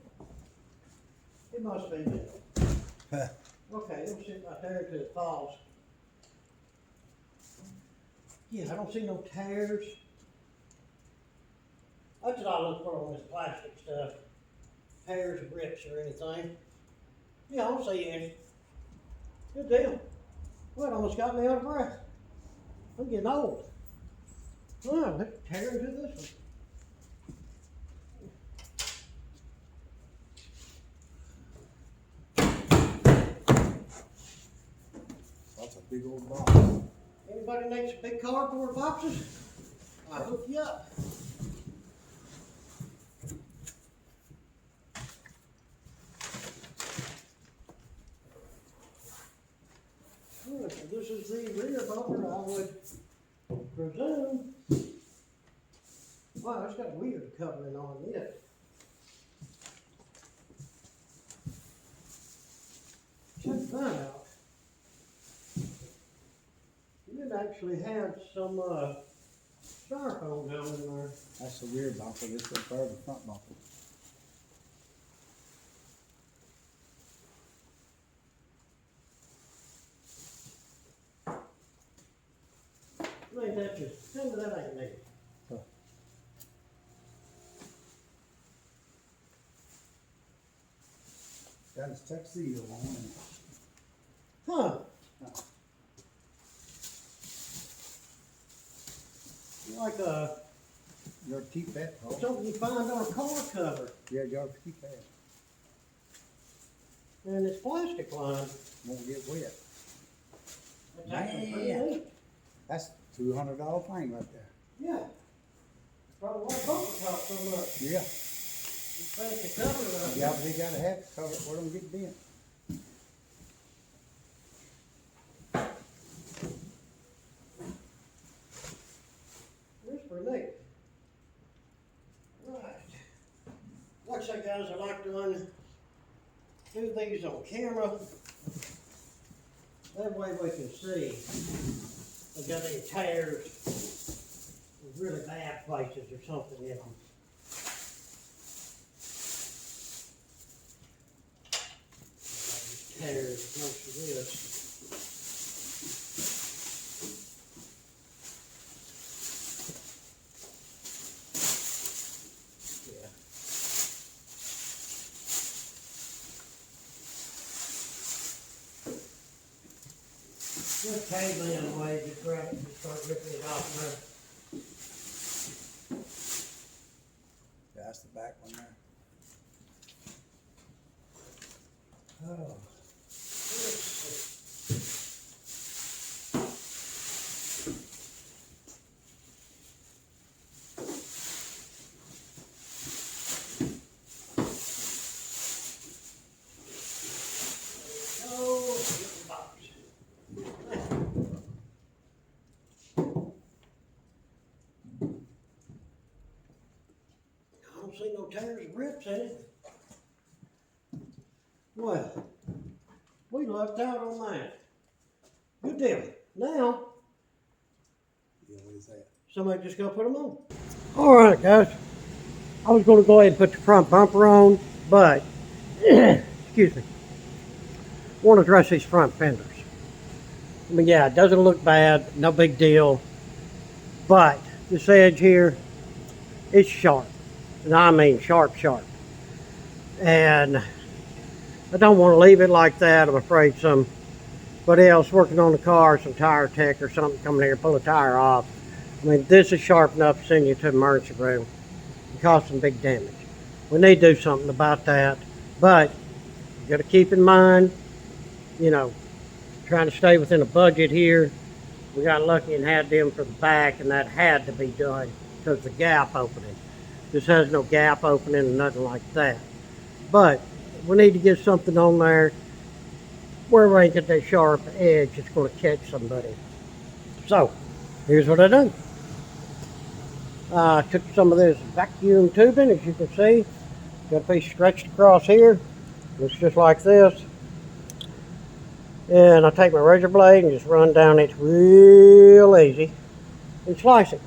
It must be mental. Okay, it'll sit right there until it falls. Yeah, I don't see no tears. That's what I look for on this plastic stuff. Tears or rips or anything. Yeah, I don't see any. Good deal. Well, it almost got me out of breath. I'm getting old. Well, let's tear into this one. That's a big old box. Anybody needs big cardboard boxes? I'll hook you up. Good. So this is the rear bumper, I would presume. Wow, it's got a weird covering on it. Check that out. It actually had some styrofoam down in there. That's the rear bumper. This is the front bumper. Ain't that just, tell me that ain't me. Huh. Got his tuxedo on. Huh. Like Your keep that, Paul. something you find on a car cover. Yeah, your keep that. And it's plastic lined. Won't get wet. That's actually pretty Man. neat. That's $200 thing right there. Yeah. Probably why bumper cost so much. Yeah. You fancy cover Yeah, but they gotta have it covered where don't get bent. It's pretty neat. Right. Like I say, guys, I like to do these on camera. That way we can see if they got any tears or really bad places or something in them. Tears, most of this. Yeah. Just cable in a way, just grab it, just start ripping it off there. Yeah, that's the back one there. Oh. Oh, little box. I don't see no tears or rips in it. Well, we lucked out on that. Good deal. Now, Yeah, what is that? somebody just gotta put them on. All right, guys. I was gonna go ahead and put the front bumper on, but, excuse me, want to address these front fenders. I mean, yeah, it doesn't look bad, no big deal, but this edge here, it's sharp, and I mean sharp, sharp. And I don't want to leave it like that. I'm afraid somebody else working on the car, some tire tech or something, coming here, pull a tire off. I mean, this is sharp enough to send you to the emergency room and cause some big damage. We need to do something about that, but you got to keep in mind, you know, trying to stay within a budget here. We got lucky and had them for the back, and that had to be done because the gap opening. This has no gap opening or nothing like that. But we need to get something on there where we ain't get that sharp edge that's going to catch somebody. So, here's what I done. I took some of this vacuum tubing, as you can see. Got a piece stretched across here. Looks just like this. And I take my razor blade and just run down it real easy and slice it.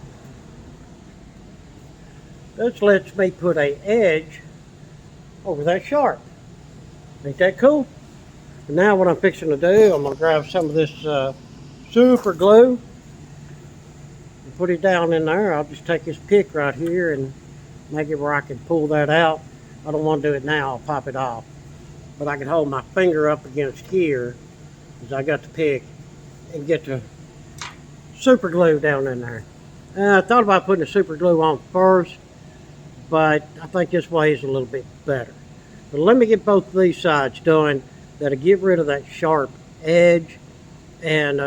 This lets me put an edge over that sharp. Ain't that cool? And now what I'm fixing to do, I'm going to grab some of this super glue and put it down in there. I'll just take this pick right here and make it where I can pull that out. I don't want to do it now, I'll pop it off. But I can hold my finger up against here as I got the pick and get the super glue down in there. I thought about putting the super glue on first, but I think this way is a little bit better. But let me get both of these sides done. That'll get rid of that sharp edge, and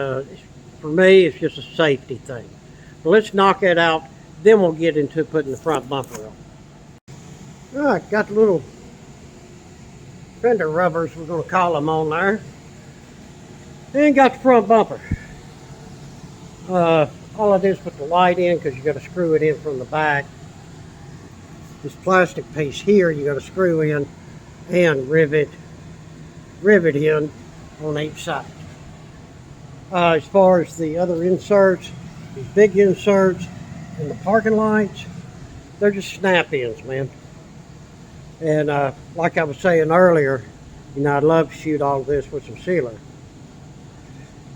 for me it's just a safety thing. But let's knock it out, then we'll get into putting the front bumper on. Alright, got the little fender rubbers, we're going to call them, on there. And got the front bumper. All I did is put the light in because you got to screw it in from the back. This plastic piece here you got to screw in and rivet in on each side. As far as the other inserts, these big inserts and the parking lights, they're just snap-ins, man. And like I was saying earlier, you know, I'd love to shoot all of this with some sealer.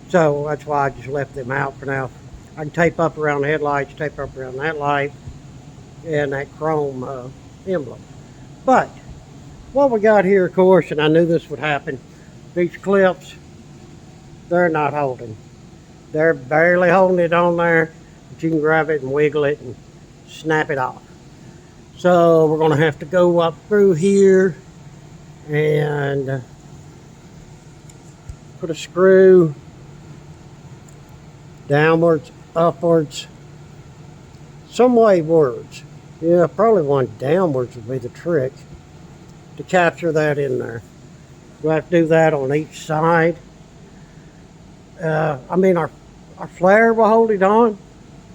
So that's why I just left them out for now. I can tape up around the headlights, tape up around that light, and that chrome emblem. But what we got here, of course, and I knew this would happen, these clips, they're not holding. They're barely holding it on there, but you can grab it and wiggle it and snap it off. So we're going to have to go up through here and put a screw downwards, upwards, some waywards. Yeah, probably one downwards would be the trick to capture that in there. We'll have to do that on each side. I mean, our flare will hold it on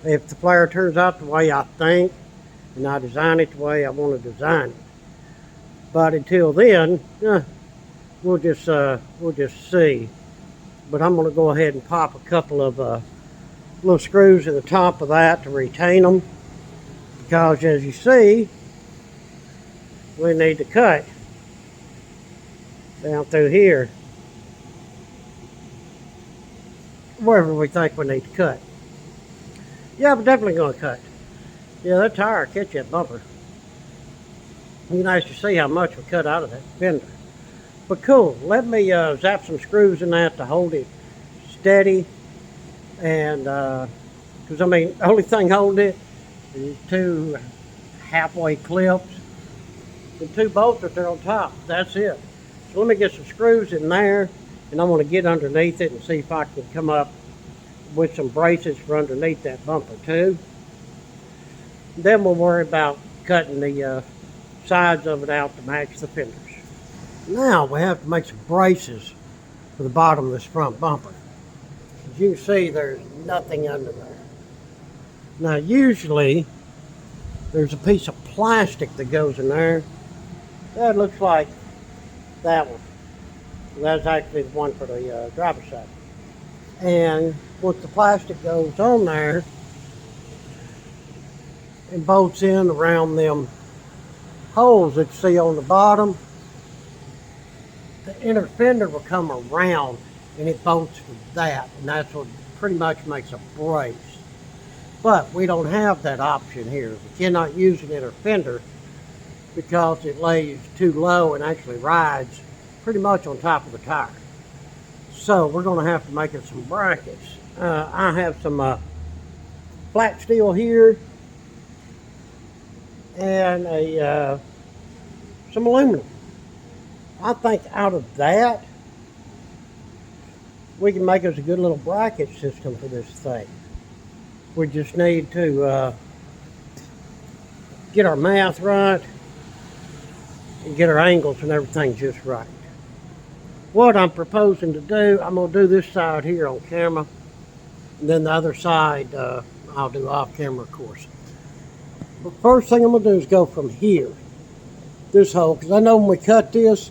if the flare turns out the way I think and I design it the way I want to design it. But until then, we'll just see. But I'm going to go ahead and pop a couple of little screws in the top of that to retain them, because as you see, we need to cut down through here wherever we think we need to cut. Yeah, we're definitely going to cut. Yeah, that tire will catch that bumper. It'd be nice to see how much we cut out of that fender. But cool, let me zap some screws in that to hold it steady. And because I mean, the only thing holding it is two halfway clips and two bolts that are on top. That's it. So let me get some screws in there, and I'm going to get underneath it and see if I can come up with some braces for underneath that bumper too. Then we'll worry about cutting the sides of it out to match the fenders. Now we have to make some braces for the bottom of this front bumper. As you can see, there's nothing under there. Now usually there's a piece of plastic that goes in there. That looks like that one. That's actually the one for the driver's side. And once the plastic goes on there and bolts in around them holes that you see on the bottom, the inner fender will come around and it bolts to that, and that's what pretty much makes a brace. But we don't have that option here. We cannot use an inner fender because it lays too low and actually rides pretty much on top of the tire. So we're going to have to make it some brackets. I have some flat steel here and some aluminum. I think out of that we can make us a good little bracket system for this thing. We just need to get our math right and get our angles and everything just right. What I'm proposing to do, I'm going to do this side here on camera, and then the other side I'll do off camera, of course. The first thing I'm going to do is go from here, this hole, because I know when we cut this,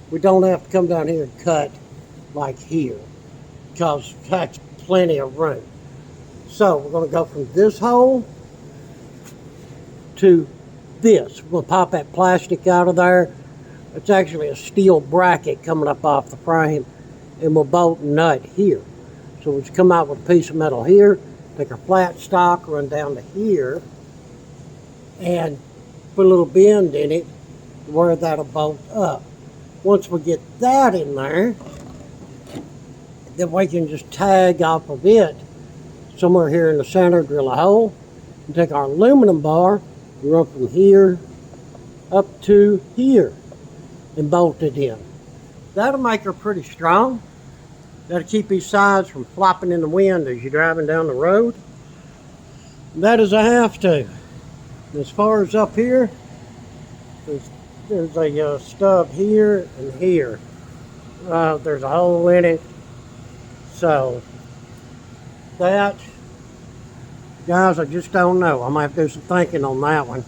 we don't have to come down here and cut like here, because that's plenty of room. So we're going to go from this hole to this. We're going to pop that plastic out of there. It's actually a steel bracket coming up off the frame, and we'll bolt and nut here. So we'll just come out with a piece of metal here, take our flat stock, run down to here, and put a little bend in it where that'll bolt up. Once we get that in there, then we can just tag off of it somewhere here in the center, drill a hole, and take our aluminum bar and run from here up to here and bolt it in. That'll make her pretty strong. That'll keep these sides from flopping in the wind as you're driving down the road. That is a have to. As far as up here, there's a stub here and here. There's a hole in it. So that, guys, I just don't know. I might have to do some thinking on that one.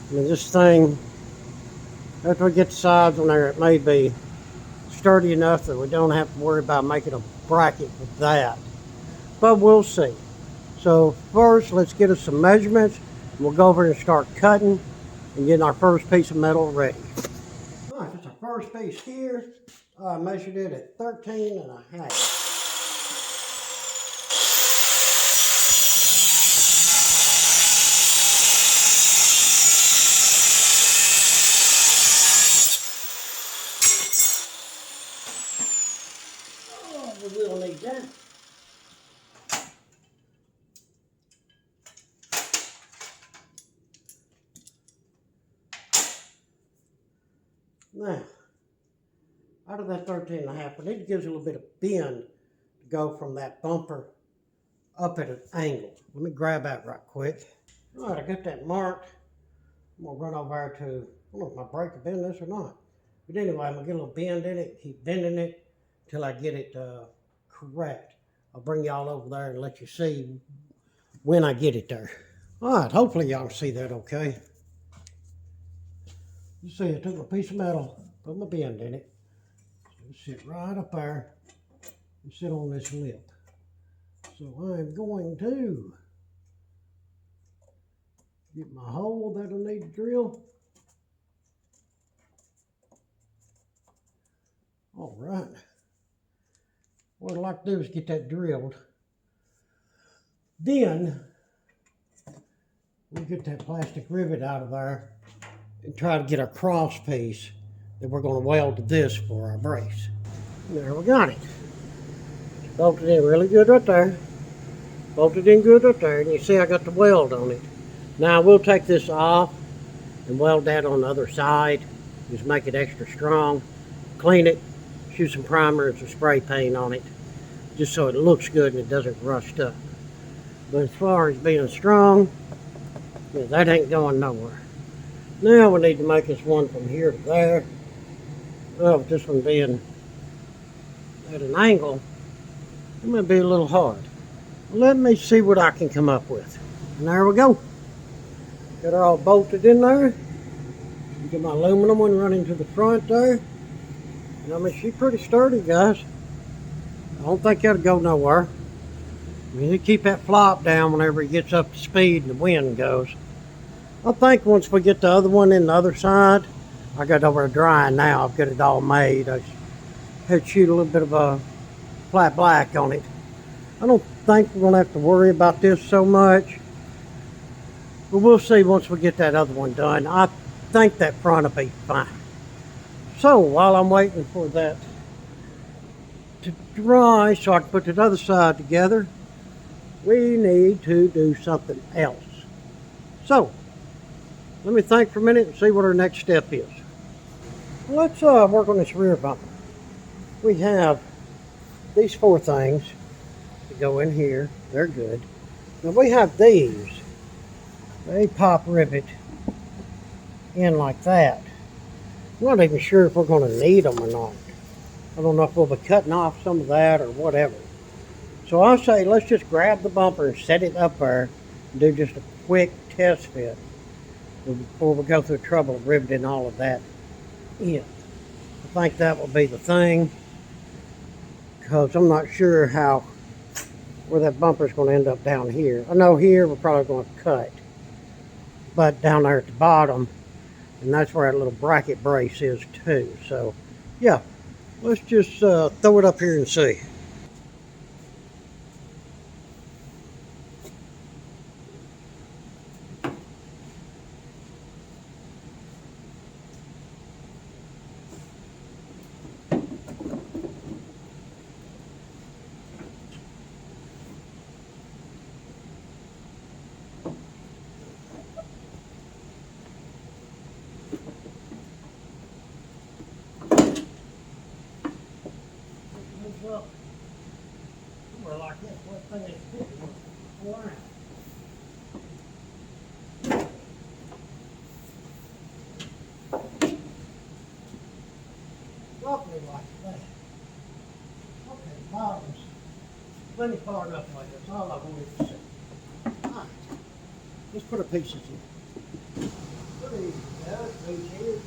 I mean, this thing, after we get the sides on there, it may be sturdy enough that we don't have to worry about making a bracket with that. But we'll see. So first, let's get us some measurements. We'll go over and start cutting and getting our first piece of metal ready. All right, that's our first piece here. I measured it at 13 and a half. We will need that. Now, out of that 13 and a half, we need to give us a little bit of bend to go from that bumper up at an angle. Let me grab that right quick. All right, I got that marked. I'm gonna run over there to, I don't know if my brake will bend this or not. But anyway, I'm gonna get a little bend in it, keep bending it till I get it correct. I'll bring y'all over there and let you see when I get it there. All right, hopefully y'all can see that okay. You see, I took a piece of metal, put my bend in it. It'll sit right up there and sit on this lip. So I'm going to get my hole that I need to drill. All right. What I'd like to do is get that drilled. Then we'll get that plastic rivet out of there and try to get our cross piece that we're going to weld to this for our brace. There we got it. Bolted in really good right there. Bolted in good right there, and you see I got the weld on it. Now we'll take this off and weld that on the other side. Just make it extra strong. Clean it, shoot some primer and some spray paint on it, just so it looks good and it doesn't rust up. But as far as being strong, yeah, that ain't going nowhere. Now we need to make this one from here to there. Well, with this one being at an angle, it might be a little hard. Let me see what I can come up with. And there we go. Got her all bolted in there. Get my aluminum one running to the front there. And I mean, she's pretty sturdy, guys. I don't think that'll go nowhere. I mean, you keep that flop down whenever it gets up to speed and the wind goes. I think once we get the other one in the other side, I got it over drying now. I've got it all made. I had to shoot a little bit of a flat black on it. I don't think we're gonna have to worry about this so much, but we'll see once we get that other one done. I think that front will be fine. So while I'm waiting for that to dry so I can put the other side together, we need to do something else. So let me think for a minute and see what our next step is. Let's work on this rear bumper. We have these four things that go in here. They're good. Now we have these. They pop rivet in like that. I'm not even sure if we're going to need them or not. I don't know if we'll be cutting off some of that or whatever. So I say let's just grab the bumper and set it up there and do just a quick test fit before we go through the trouble of riveting all of that in. I think that will be the thing, because I'm not sure where that bumper is going to end up down here. I know here we're probably going to cut, but down there at the bottom, and that's where that little bracket brace is too. So yeah, let's just throw it up here and see. Up somewhere like this, what thing is fitting around. Roughly like that. Okay, bottoms plenty far enough like that's all I wanted to see. Alright, let's put our pieces in. Put these down, these here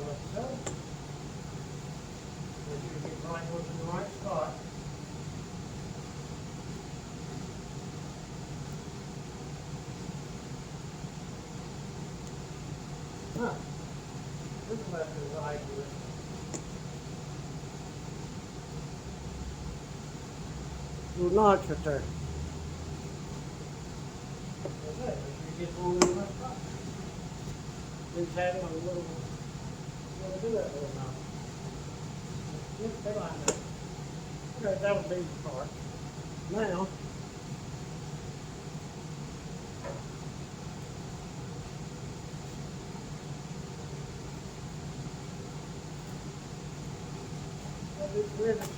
like so. We're going to get right ones in the right spot. Huh. This left and right with little notch right there. That's it. You get one in the right spot. Just had it on a little, do that little notch. Yep, they line up. Okay, that would be the part. Now, this rivet.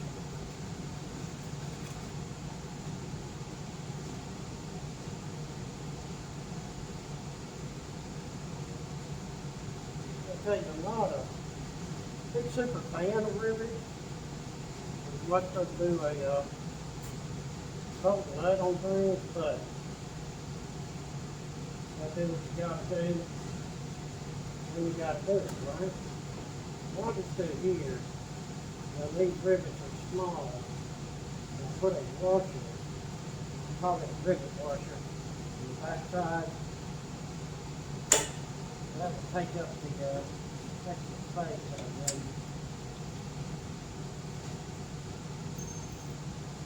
I'll tell you, I'm not a big super fan of rivets. What to do a bolt nut on things, but I do what you gotta do when you gotta do it, right? What is do here? Now these rivets are small. I'll put a washer, call it a rivet washer, on the back side. That will take up the extra space that I need.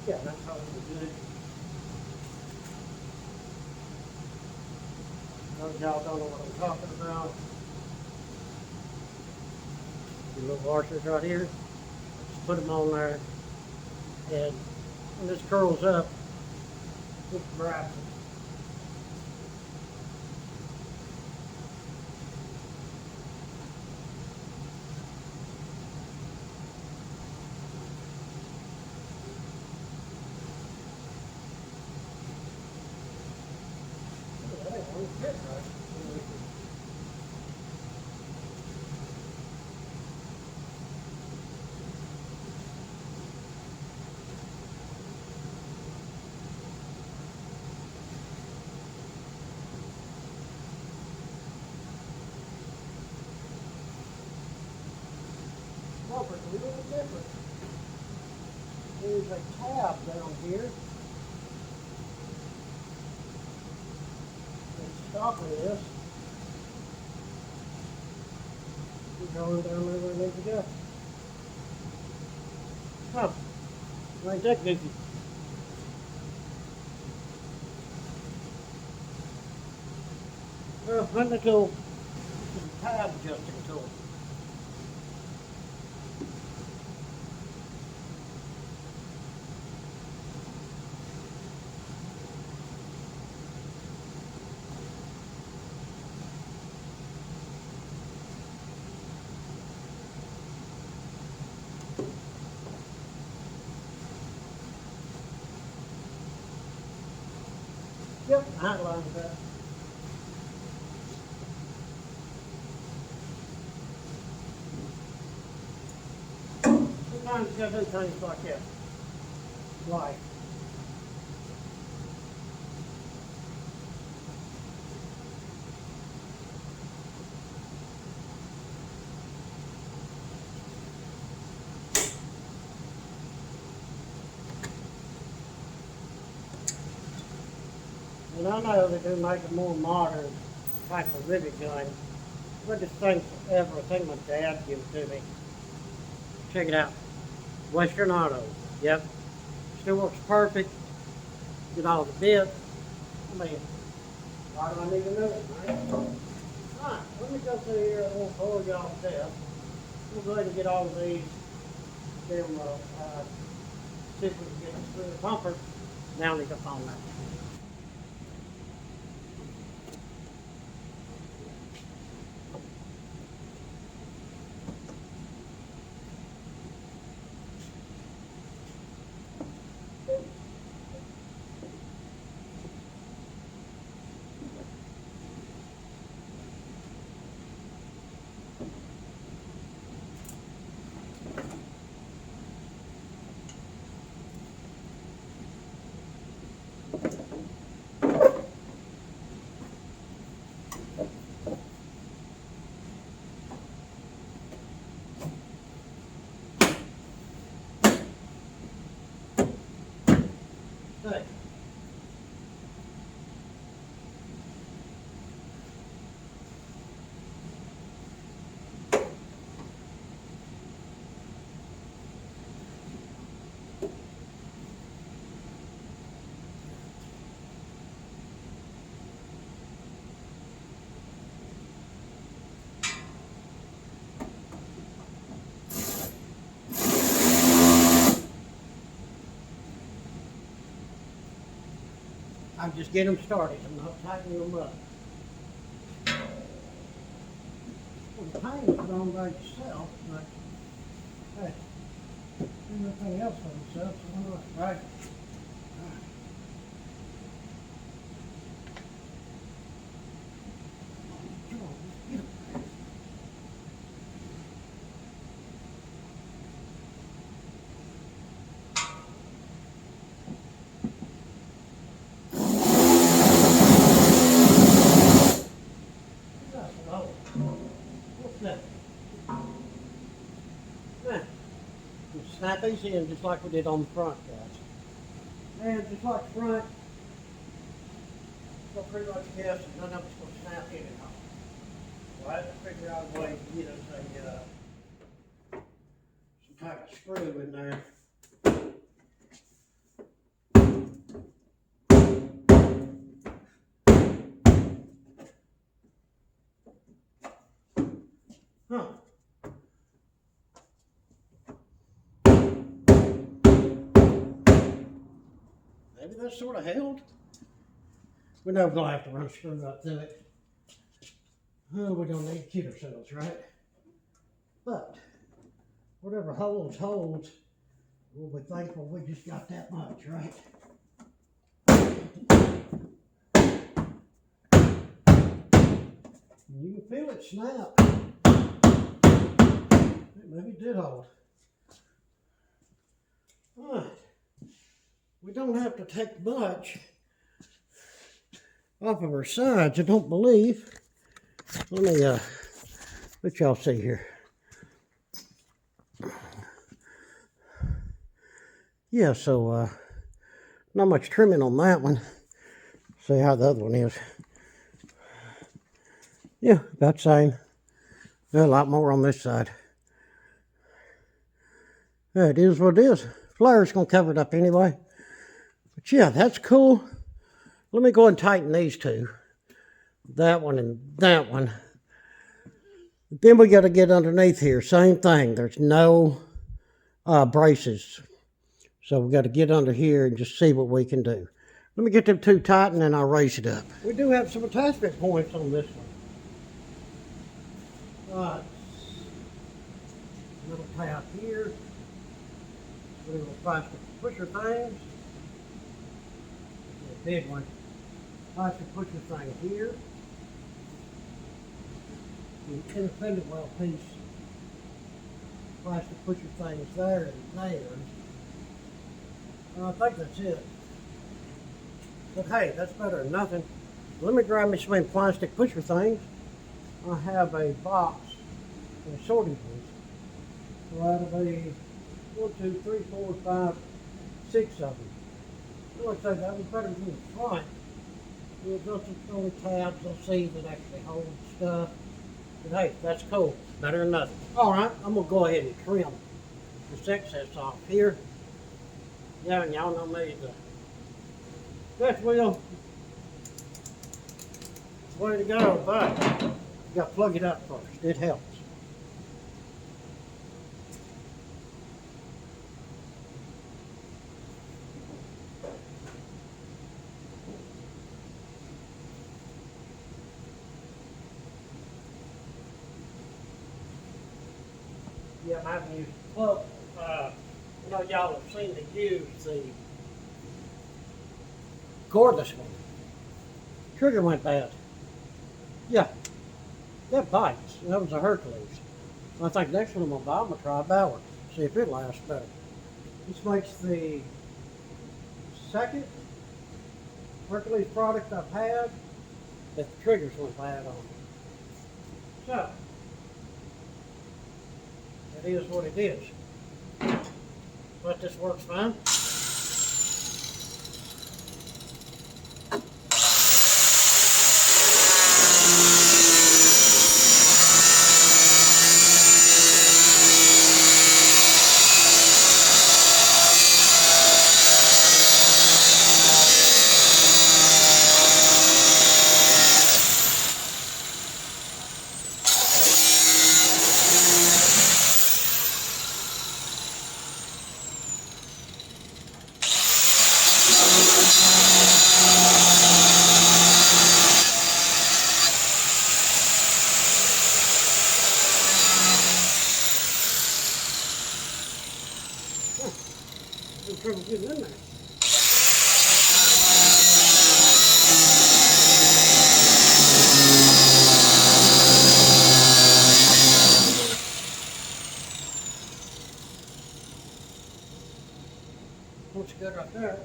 Yeah, that's probably good. Those y'all don't know what I'm talking about. The little washers right here. Just put them on there, and when this curls up, just grabs it. Bumper's a little different. There's a tab down here. That's stopping this. Going down there where I need to go. Oh, ain't that goofy? Well, hunting tool. This is a tab adjusting tool. Yep, I outlined that. Sometimes you gotta do things like that. Like, and I know they do make a more modern type of rivet gun. But this thing's forever. I think my dad gave it to me. Check it out. Western Auto. Yep. Still works perfect. Get all the bits. I mean, why do I need to know it, right? Alright, let me go through here and we'll pull y'all to death. We'll go ahead and get all of these. See if we can get them through the bumper. Now need to phone that. Hey. I'm just getting them started. I'm not tightening them up. Well, the paint is on by itself, but hey, everything else on itself, so why not, right? Come on, get 'em. What's that? Now, you snap these in just like we did on the front, guys. And just like the front, so pretty much guess none of it's going to snap in and off. So I had to figure out a way to get us some type of screw in there. Huh. Maybe that's sort of held. We know we're going to have to run a screw up through it. Oh, we don't need to kid ourselves, right? But whatever holds, we'll be thankful we just got that much, right? You can feel it snap. Maybe it did hold. All right. We don't have to take much off of our sides, I don't believe. Let me let y'all see here. Yeah, so not much trimming on that one. See how the other one is. Yeah, about the same. A lot more on this side. Yeah, it is what it is. Flare's gonna cover it up anyway. But yeah, that's cool. Let me go and tighten these two. That one and that one. Then we got to get underneath here. Same thing. There's no braces. So we got to get under here and just see what we can do. Let me get them two tightened and I'll raise it up. We do have some attachment points on this one. Little tab here. Little plastic pusher things. A big one. Plastic pusher thing here. The independent well piece. Plastic pusher things there and there. I think that's it. But hey, that's better than nothing. Let me grab me some plastic pusher things. I have a box of sorting ones. So that'll be 1, 2, 3, 4, 5, 6 of them. I would say that was better than the front. We'll go to the tabs, they'll see that actually holds stuff. But hey, that's cool. Better than nothing. Alright, I'm going to go ahead and trim this excess off here. Yeah, and y'all know me, the Fifth wheel, way to go, but you got to plug it up first. It helps. Yeah, I haven't used the plug. I know y'all have seen me use the cordless one. Trigger went bad. Yeah, that bites. That was a Hercules. I think next one I'm going to buy, I'm going to try a Ballard. See if it lasts better. This makes the second Hercules product I've had that the triggers went bad on. So, it is what it is. But this works fine. No trouble getting in there. Looks good right there.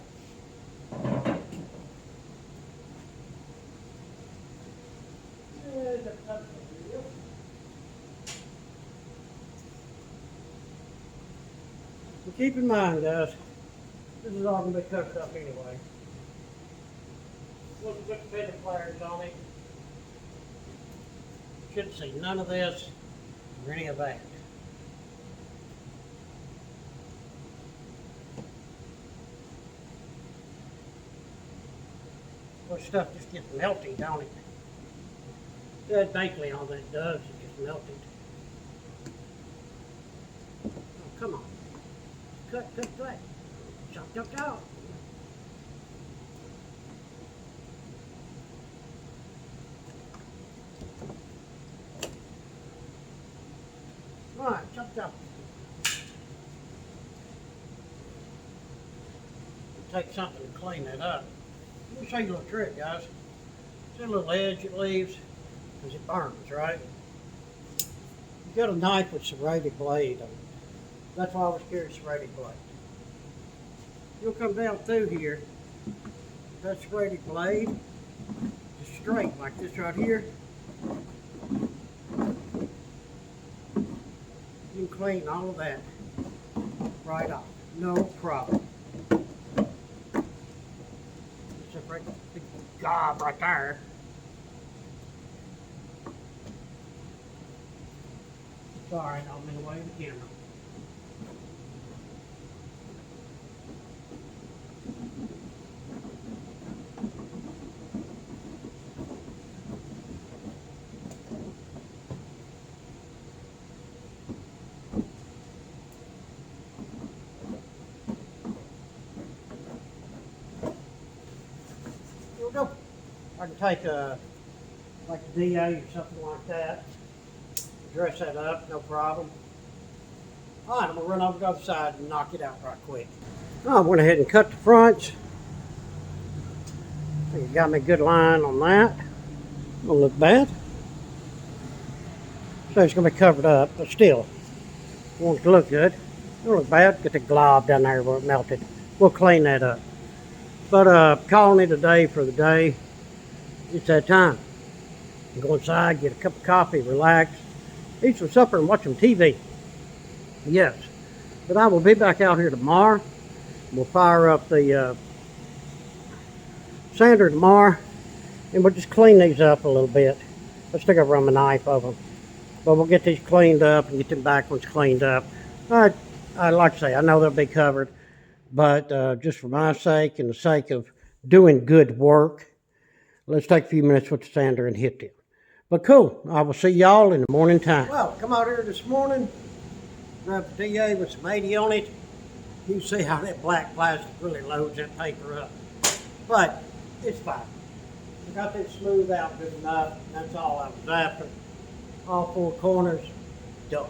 But keep in mind, guys, this is all going to be cooked up anyway. Wasn't good fender flares on it. Shouldn't see none of this or any of that. Well, stuff just gets melty, don't it? That basically all that does is just melt it. Oh, come on. Cut. Chop. All right, chop. Take something to clean that up. Let me show you a little trick, guys. See a little edge it leaves? Because it burns, right? You got a knife with serrated blade on it. That's why I was carrying serrated blade. You'll come down through here, that serrated blade, just straight like this right here. You can clean all of that right off, no problem. It's a big gob right there. Sorry, I'm in the way of the camera. Here we go. I can take like a DA or something like that. Dress that up, no problem. All right, I'm gonna run over to the other side and knock it out right quick. I went ahead and cut the fronts. I think it got me a good line on that. Don't look bad. So it's gonna be covered up, but still, I want it to look good. Don't look bad. Get the glob down there where it melted. We'll clean that up. But calling it a day for the day. It's that time. Go inside, get a cup of coffee, relax, eat some supper, and watch some TV. Yes. But I will be back out here tomorrow. We'll fire up the sander tomorrow, and we'll just clean these up a little bit. Let's take a run a knife of them. But we'll get these cleaned up and get them back ones cleaned up. I like I say, I know they'll be covered, but just for my sake and the sake of doing good work, let's take a few minutes with the sander and hit them. But cool, I will see y'all in the morning time. Well, come out here this morning, grab the DA with some 80 on it. You can see how that black plastic really loads that paper up. But it's fine. I got this smoothed out good enough. That's all I was after. All four corners done.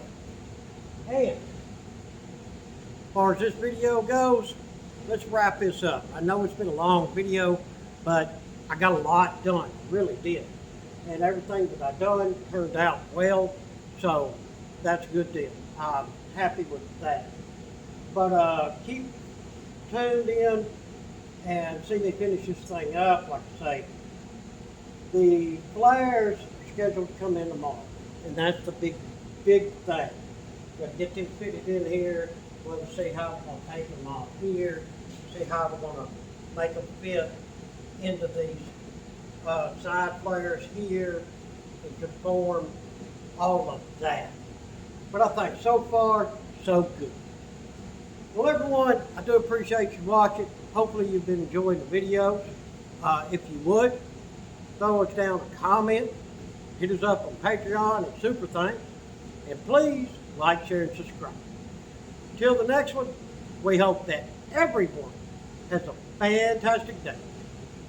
And as far as this video goes, let's wrap this up. I know it's been a long video, but I got a lot done, really did. And everything that I done turned out well, so that's a good deal. I'm happy with that. But keep tuned in and see me finish this thing up. Like I say, the flares are scheduled to come in tomorrow, and that's the big thing. Got to get them fitted in here. We'll see how we're going to take them off here, see how we're going to make them fit into these side flares here and conform all of that. But I think so far, so good. Well, everyone, I do appreciate you watching. Hopefully you've been enjoying the videos. If you would, throw us down a comment, hit us up on Patreon and Super Thanks, and please like, share, and subscribe. Till the next one, we hope that everyone has a fantastic day.